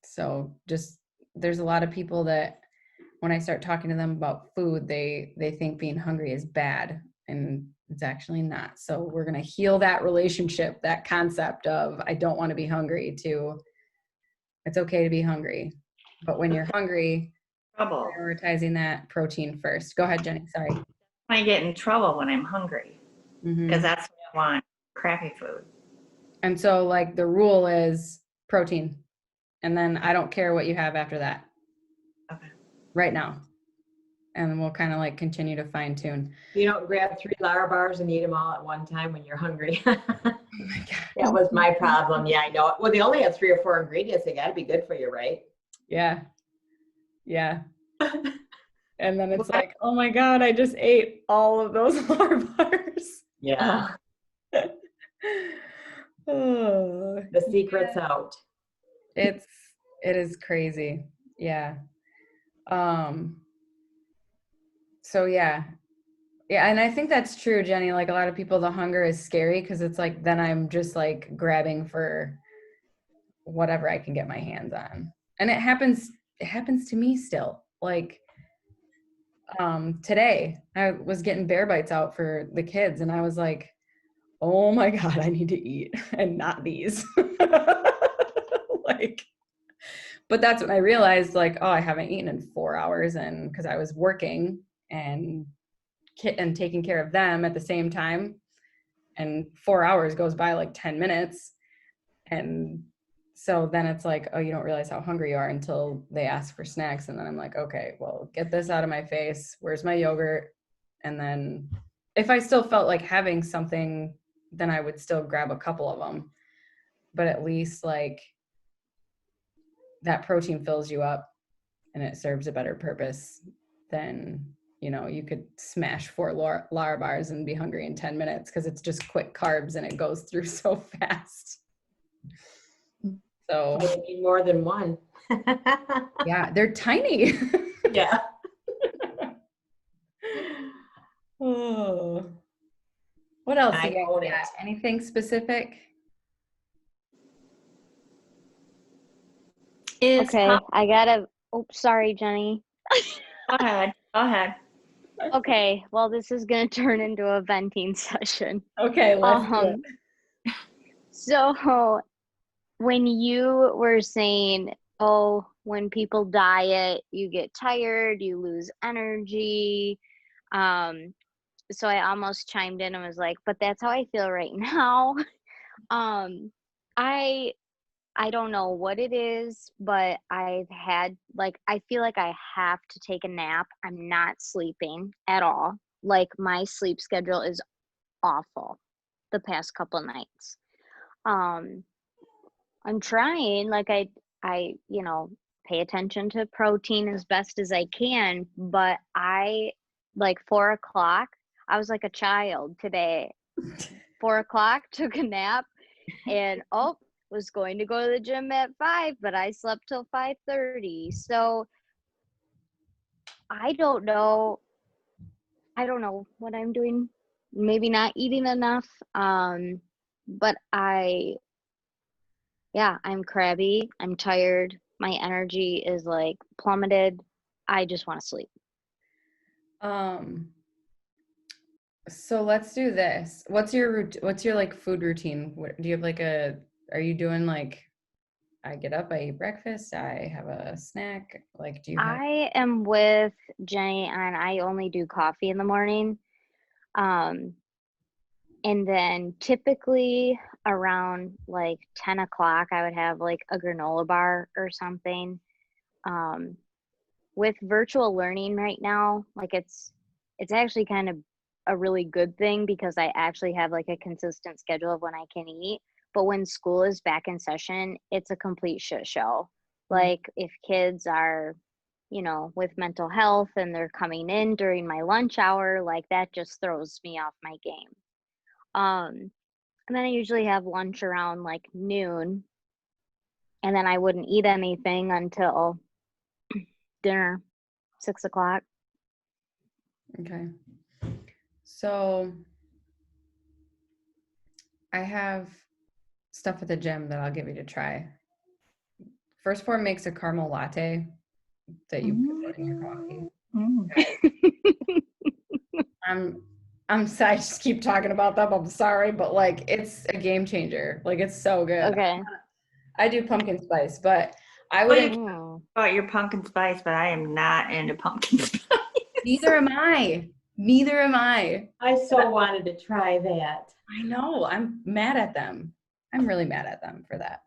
So just there's a lot of people that when I start talking to them about food, they think being hungry is bad, and it's actually not. So we're going to heal that relationship, that concept of I don't want to be hungry to it's okay to be hungry. But when you're hungry, Trouble. prioritizing that protein first. Go ahead, Jenny. Sorry. I get in trouble when I'm hungry because that's what I want, crappy food. And so like the rule is protein. And then I don't care what you have after that. Okay. Right now. And then we'll kind of like continue to fine tune. You don't grab 3 Lara bars and eat them all at one time when you're hungry. Oh my God. That was my problem. Yeah, I know. Well, they only have 3 or 4 ingredients. They got to be good for you, right? Yeah. Yeah. And then it's like, oh my God, I just ate all of those Lara bars. Yeah. Oh, The secret's out. it is crazy. Yeah. So yeah. Yeah, and I think that's true, Jenny. Like a lot of people, the hunger is scary because it's like then I'm just like grabbing for whatever I can get my hands on. And it happens to me still. Like today I was getting bear bites out for the kids and I was like, oh my God, I need to eat and not these. Like, but that's when I realized like, oh, I haven't eaten in 4 hours, and because I was working and taking care of them at the same time, and 4 hours goes by like 10 minutes. And so then it's like, oh, you don't realize how hungry you are until they ask for snacks. And then I'm like, okay, well, get this out of my face. Where's my yogurt? And then if I still felt like having something, then I would still grab a couple of them. But at least like that protein fills you up and it serves a better purpose than, you know, you could smash 4 Lara bars and be hungry in 10 minutes because it's just quick carbs and it goes through so fast. So you need more than one. yeah, they're tiny. Yeah. Oh. What else I you guys own got? it. Anything specific? Okay, I gotta. Oh, sorry, Jenny. Go ahead. Go ahead. Okay, well, this is gonna turn into a venting session. Okay, let's do it. So when you were saying, oh, when people diet, you get tired, you lose energy. So I almost chimed in and was like, but that's how I feel right now. I don't know what it is, but I've had like I feel like I have to take a nap. I'm not sleeping at all. Like my sleep schedule is awful the past couple nights. I'm trying, like I, pay attention to protein as best as I can, but I like 4 o'clock, I was like a child today. 4 o'clock, took a nap, and was going to go to the gym at 5, but I slept till 5:30. So I don't know. I don't know what I'm doing. Maybe not eating enough. But I'm crabby. I'm tired. My energy is like plummeted. I just want to sleep. So let's do this. What's your like food routine? Do you have like are you doing like, I get up, I eat breakfast, I have a snack, like do you have? I am with Jenny and I only do coffee in the morning. And then typically around like 10 o'clock, I would have like a granola bar or something. With virtual learning right now, like it's actually kind of a really good thing because I actually have like a consistent schedule of when I can eat. But when school is back in session, it's a complete shit show. Like if kids are, with mental health and they're coming in during my lunch hour, like that just throws me off my game. And then I usually have lunch around like noon, and then I wouldn't eat anything until dinner, 6 o'clock. Okay. So I have stuff at the gym that I'll give you to try. First Form makes a caramel latte that you put in your coffee. I'm sorry, I just keep talking about them. I'm sorry, but like it's a game changer. Like it's so good. Okay. I do pumpkin spice, but I Well, you wouldn't. can about your pumpkin spice, but I am not into pumpkin spice. Neither am I. Neither am I. I so wanted to try that. I know. I'm mad at them. I'm really mad at them for that.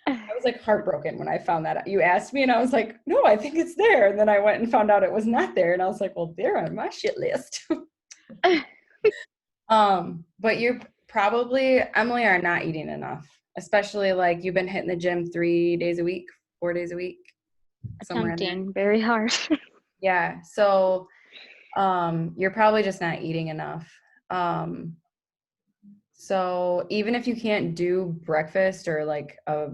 I was like heartbroken when I found that out. You asked me and I was like, no, I think it's there. And then I went and found out it was not there. And I was like, well, they're on my shit list. But you're probably, Emily, are not eating enough, especially like you've been hitting the gym 3 days a week, 4 days a week. Attempting very hard. Yeah. So you're probably just not eating enough. So even if you can't do breakfast or like a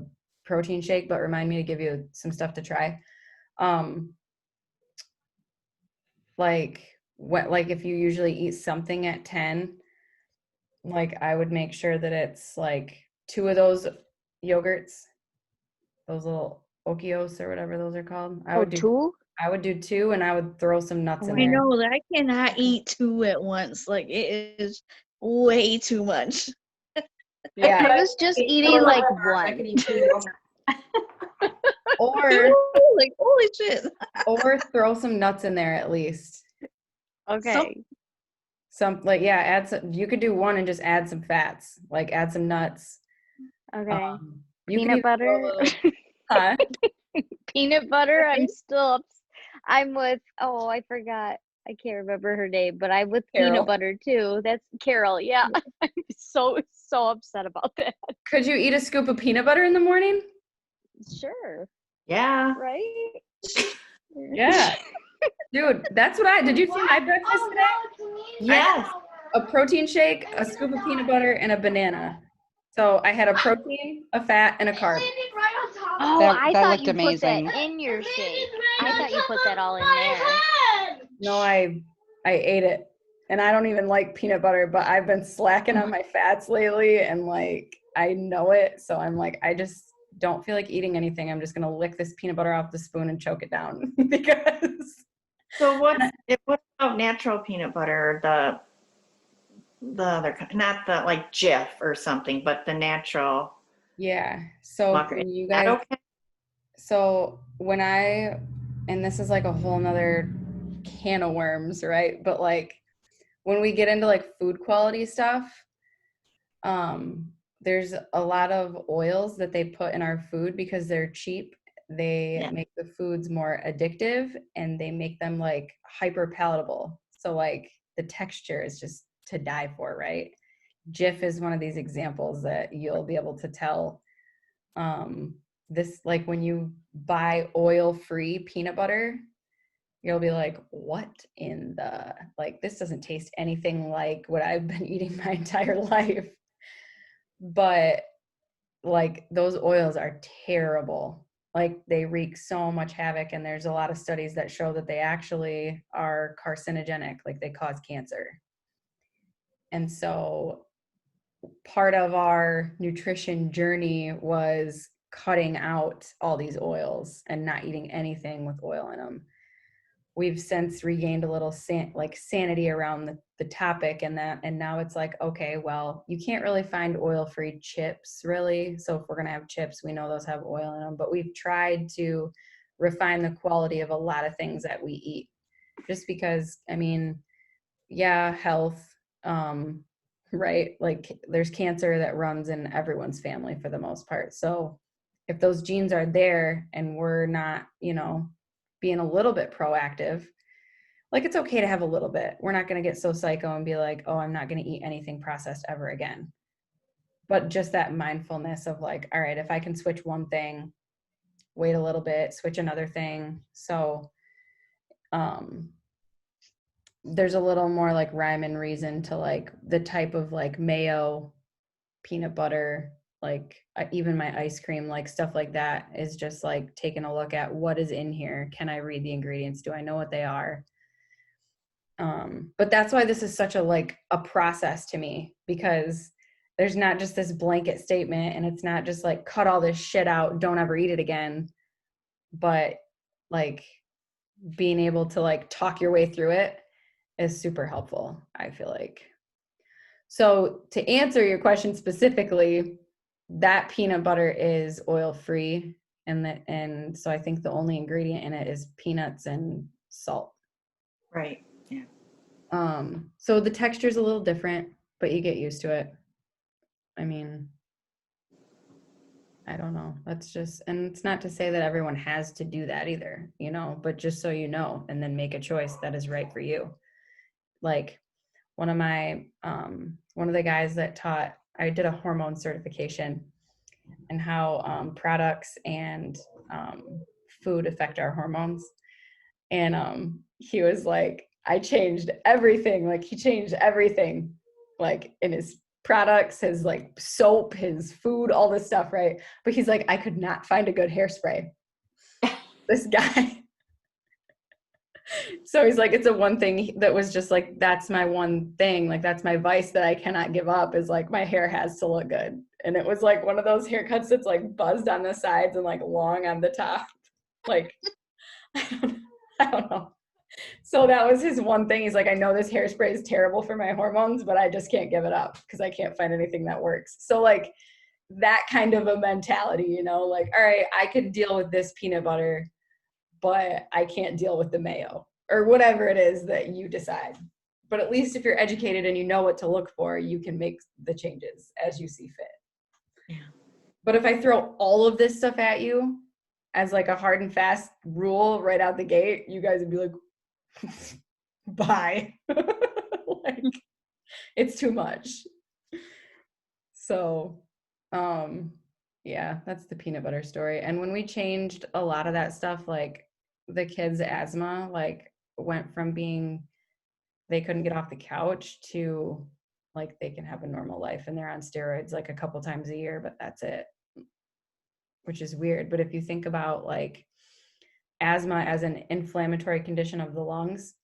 protein shake, but remind me to give you some stuff to try. Like if you usually eat something at 10, like I would make sure that it's like 2 of those yogurts, those little Okios or whatever those are called. I would do 2? I would do 2 and I would throw some nuts in I there. know that I cannot eat 2 at once. Like it is way too much. Yeah. I was just eating like 1. Or like holy shit. or throw some nuts in there at least. Okay. Some like add some. You could do 1 and just add some fats, like add some nuts. Okay. You Peanut butter. Huh? Peanut butter. I'm with. Oh, I forgot. I can't remember her name, but I'm with Carol. peanut butter too. That's Carol. Yeah. I'm so upset about that. Could you eat a scoop of peanut butter in the morning? Sure. Yeah. Right? Yeah. Dude, that's what did you see my breakfast today? Yes. A protein shake, a scoop of peanut butter, and a banana. So I had a protein, a fat, and a carb. Oh, I that thought looked you amazing. put that in your shake. I thought you put that all in there. No, I ate it. And I don't even like peanut butter, but I've been slacking on my fats lately and like I know it. So I'm like, I just don't feel like eating anything. I'm just gonna lick this peanut butter off the spoon and choke it down because So what about natural peanut butter? The other kind, not the like Jif or something, but the natural. yeah. So Mucker. when you Is that guys okay? so when and this is like a whole nother can of worms, right? But like when we get into like food quality stuff, there's a lot of oils that they put in our food because they're cheap. They make the foods more addictive and they make them like hyper palatable. So like the texture is just to die for, right? Jif is one of these examples that you'll be able to tell. This like when you buy oil-free peanut butter, you'll be like, what in the, like, this doesn't taste anything like what I've been eating my entire life. But like those oils are terrible. Like they wreak so much havoc. And there's a lot of studies that show that they actually are carcinogenic, like they cause cancer. And so part of our nutrition journey was cutting out all these oils and not eating anything with oil in them. we've since regained a little sanity around the topic and that, and now it's like, okay, well, you can't really find oil-free chips really. So if we're going to have chips, we know those have oil in them, but we've tried to refine the quality of a lot of things that we eat, just because, I mean, yeah, health, right? Like there's cancer that runs in everyone's family for the most part. So if those genes are there and we're not, being a little bit proactive, like it's okay to have a little bit. We're not going to get so psycho and be like, oh, I'm not going to eat anything processed ever again. But just that mindfulness of like, all right, if I can switch one thing, wait a little bit, switch another thing. So there's a little more like rhyme and reason to like the type of like mayo, peanut butter, like even my ice cream, like stuff like that is just like taking a look at what is in here. Can I read the ingredients? Do I know what they are? But that's why this is such a process to me, because there's not just this blanket statement, and it's not just like cut all this shit out, don't ever eat it again, but like being able to like talk your way through it is super helpful, I feel like. So to answer your question specifically, that peanut butter is oil-free, and so I think the only ingredient in it is peanuts and salt. Right. Yeah. So the texture is a little different, but you get used to it. I mean, I don't know. That's just, and it's not to say that everyone has to do that either, but just so you know, and then make a choice that is right for you. Like one of the guys that taught, I did a hormone certification and how products and food affect our hormones. And he was like, I changed everything. Like he changed everything, like in his products, his like soap, his food, all this stuff, right? But he's like, I could not find a good hairspray. This guy. So he's like, it's a one thing that was just like, that's my one thing. Like, that's my vice that I cannot give up, is like, my hair has to look good. And it was like one of those haircuts that's like buzzed on the sides and like long on the top. Like, I don't know. So that was his one thing. He's like, I know this hairspray is terrible for my hormones, but I just can't give it up because I can't find anything that works. So like that kind of a mentality, like, all right, I could deal with this peanut butter, but I can't deal with the mayo, or whatever it is that you decide. But at least if you're educated and you know what to look for, you can make the changes as you see fit. Yeah. But if I throw all of this stuff at you as like a hard and fast rule right out the gate, you guys would be like, bye. Like, it's too much. So, yeah, that's the peanut butter story. And when we changed a lot of that stuff, like the kids' asthma, like went from being, they couldn't get off the couch to like they can have a normal life and they're on steroids like a couple times a year, but that's it, which is weird. But if you think about like asthma as an inflammatory condition of the lungs,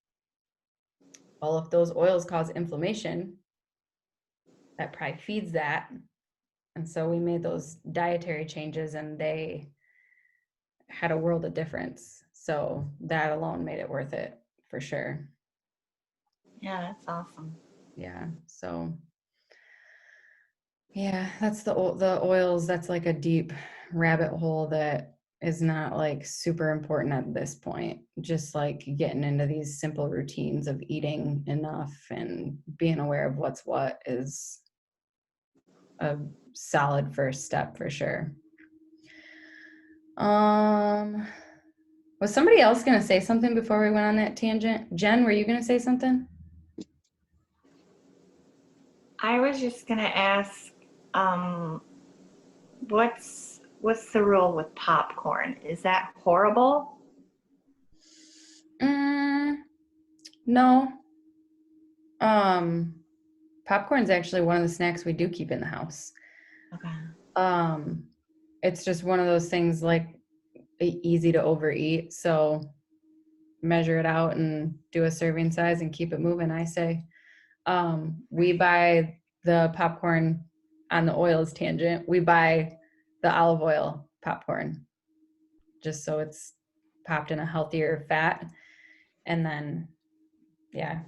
well, if those oils cause inflammation, that probably feeds that. And so we made those dietary changes and they had a world of difference. So that alone made it worth it for sure. Yeah, that's awesome. Yeah. So yeah, that's the oils. That's like a deep rabbit hole that is not like super important at this point. Just like getting into these simple routines of eating enough and being aware of what's what is a solid first step for sure. Was somebody else going to say something before we went on that tangent? Jen, were you going to say something? I was just gonna ask, what's the rule with popcorn? Is that horrible? No. Popcorn's actually one of the snacks we do keep in the house. Okay. It's just one of those things like easy to overeat. So measure it out and do a serving size and keep it moving, I say. We buy the popcorn on the oils tangent. We buy the olive oil popcorn just so it's popped in a healthier fat. And then, yeah,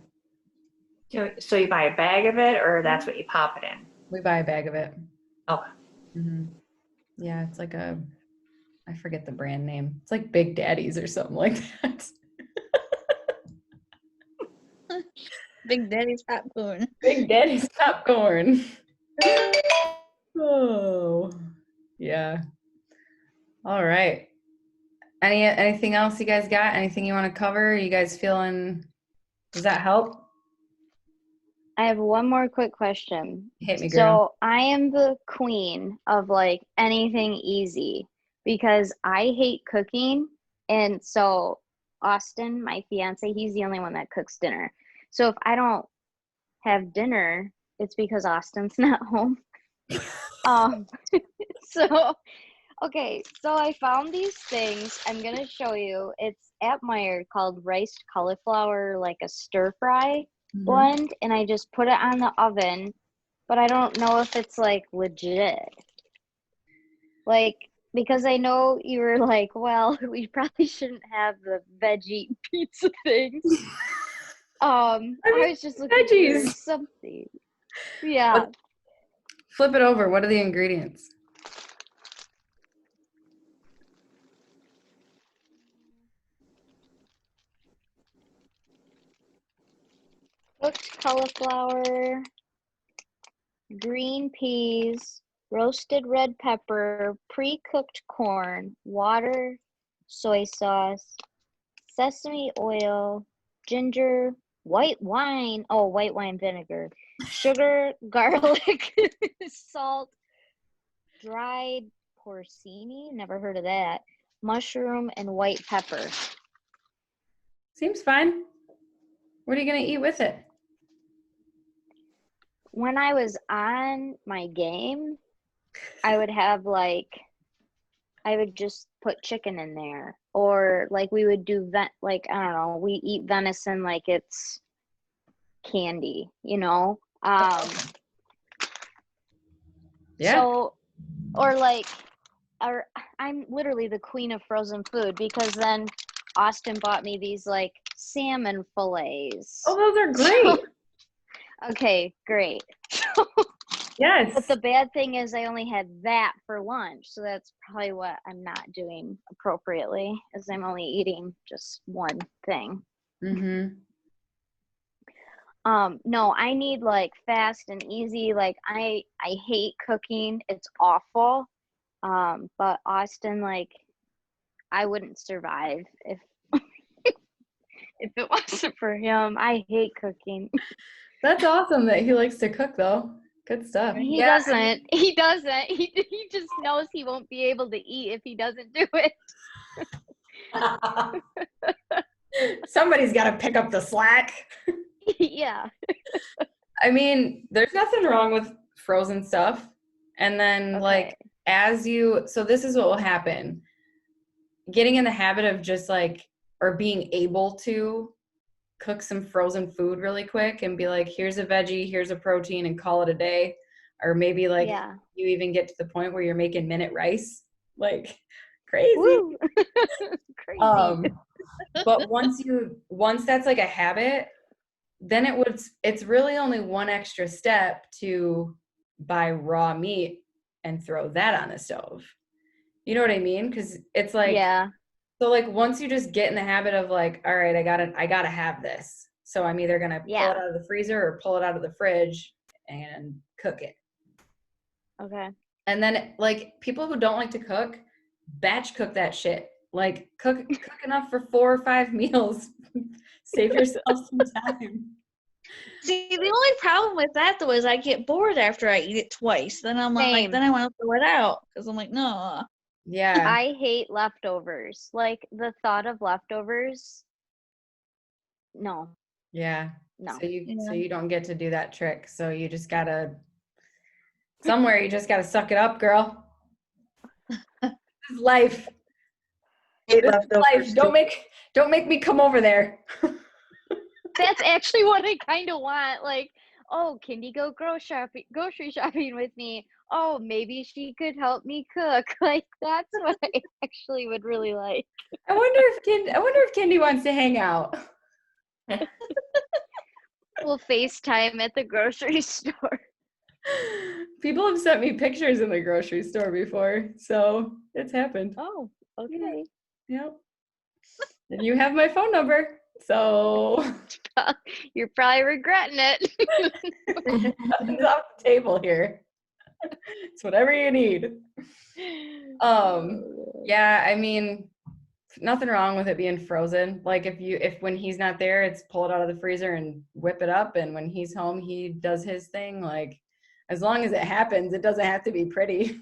So you buy a bag of it, or that's what you pop it in? we buy a bag of it. Okay. Yeah, it's like I forget the brand name. It's like Big Daddy's or something like that. Big Daddy's popcorn. Big Daddy's popcorn. Oh, yeah. All right. Anything else you guys got? Anything you want to cover? You guys feeling, does that help? I have one more quick question. Hit me, girl. So I am the queen of like anything easy because I hate cooking. And so Austin, my fiance, he's the only one that cooks dinner. So if I don't have dinner, it's because Austin's not home. So okay, so I found these things. I'm gonna show you. It's at Meijer called riced cauliflower, like a stir fry blend, and I just put it on the oven, but I don't know if it's like legit. Like, because I know you were like, well, we probably shouldn't have the veggie pizza things. I was just looking veggies. for something. Yeah. Flip it over. What are the ingredients? Cooked cauliflower, green peas, roasted red pepper, pre-cooked corn, water, soy sauce, sesame oil, ginger, white wine vinegar, sugar, garlic, salt, dried porcini, never heard of that, mushroom, and white pepper. Seems fine. What are you going to eat with it? When I was on my game, I would have I would just put chicken in there, or like we would do I don't know, we eat venison like it's candy, you know? Yeah. So, or I'm literally the queen of frozen food because then Austin bought me these like salmon fillets. Oh, those are great. Okay, great. Yes. But the bad thing is I only had that for lunch, so that's probably what I'm not doing appropriately, is I'm only eating just one thing. No, I need like fast and easy. Like I hate cooking. It's awful. But Austin, like, I wouldn't survive if if it wasn't for him. I hate cooking. That's awesome that he likes to cook, though. Good stuff. He doesn't. He doesn't. He just knows he won't be able to eat if he doesn't do it. Somebody's got to pick up the slack. Yeah. I mean, there's nothing wrong with frozen stuff. And then, like, so this is what will happen. Getting in the habit of just like, or being able to cook some frozen food really quick and be like, here's a veggie, here's a protein, and call it a day. Or maybe like you even get to the point where you're making minute rice, like crazy. Crazy. But once that's like a habit, then it's really only one extra step to buy raw meat and throw that on the stove. You know what I mean? Because it's like, so like once you just get in the habit of like, all right, I gotta have this. So I'm either gonna pull it out of the freezer or pull it out of the fridge and cook it. Okay. And then like people who don't like to cook, batch cook that shit. Like cook enough for 4 or 5 meals. Save yourself some time. See, the only problem with that though is I get bored after I eat it twice. Then I'm like, then I want to throw it out because I'm like, no. Yeah. I hate leftovers. Like the thought of leftovers. No. Yeah. No. So you don't get to do that trick. So you just gotta somewhere you just gotta suck it up, girl. This is life. This is life. Don't make me come over there. That's actually what I kind of want. Like, oh, can you go grocery shopping with me? Oh, maybe she could help me cook. Like, that's what I actually would really like. I wonder if Kendi wants to hang out. We'll FaceTime at the grocery store. People have sent me pictures in the grocery store before, so it's happened. Oh, okay. Yep. And you have my phone number, so You're probably regretting it. nothing's off the table here. It's whatever you need. Yeah, I mean, nothing wrong with it being frozen. Like if when he's not there, it's pull it out of the freezer and whip it up, and when he's home, he does his thing. Like, as long as it happens, it doesn't have to be pretty.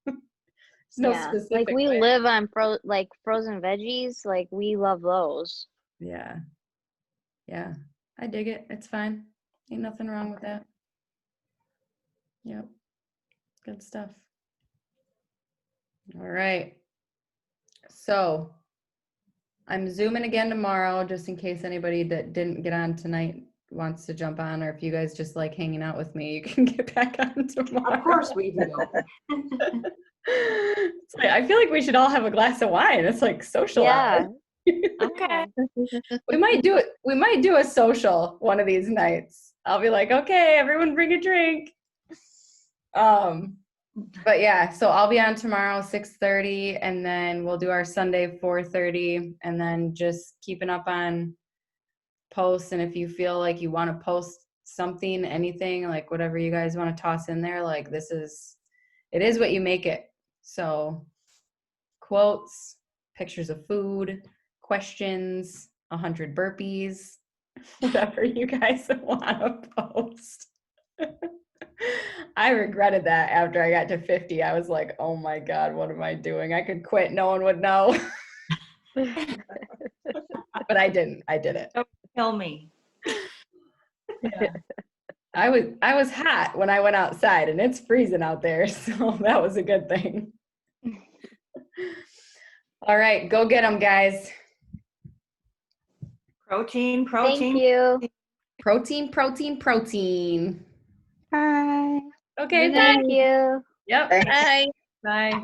There's no specific like we way. live on frozen veggies. Like we love those. Yeah. Yeah. I dig it. It's fine. Ain't nothing wrong with that. Yep. Good stuff. All right. So I'm Zooming again tomorrow, just in case anybody that didn't get on tonight wants to jump on, or if you guys just like hanging out with me, you can get back on tomorrow. Of course we do. It's like, I feel like we should all have a glass of wine. It's like social hour. Okay. We might do it. We might do a social one of these nights. I'll be like, okay, everyone bring a drink. But yeah, so I'll be on tomorrow 6:30, and then we'll do our Sunday 4:30, and then just keeping up on posts. And if you feel like you want to post something, anything, like whatever you guys want to toss in there, like it is what you make it. So quotes, pictures of food, questions, 100 burpees, whatever you guys want to post. I regretted that after I got to 50. I was like, oh my God, what am I doing? I could quit. No one would know. But I didn't. I did it. Don't kill me. Yeah. I was hot when I went outside, and it's freezing out there. So that was a good thing. All right, go get them, guys. Protein. Thank you. Protein, protein, protein. Hi. Okay, Thank you. Yep. Thanks. Bye.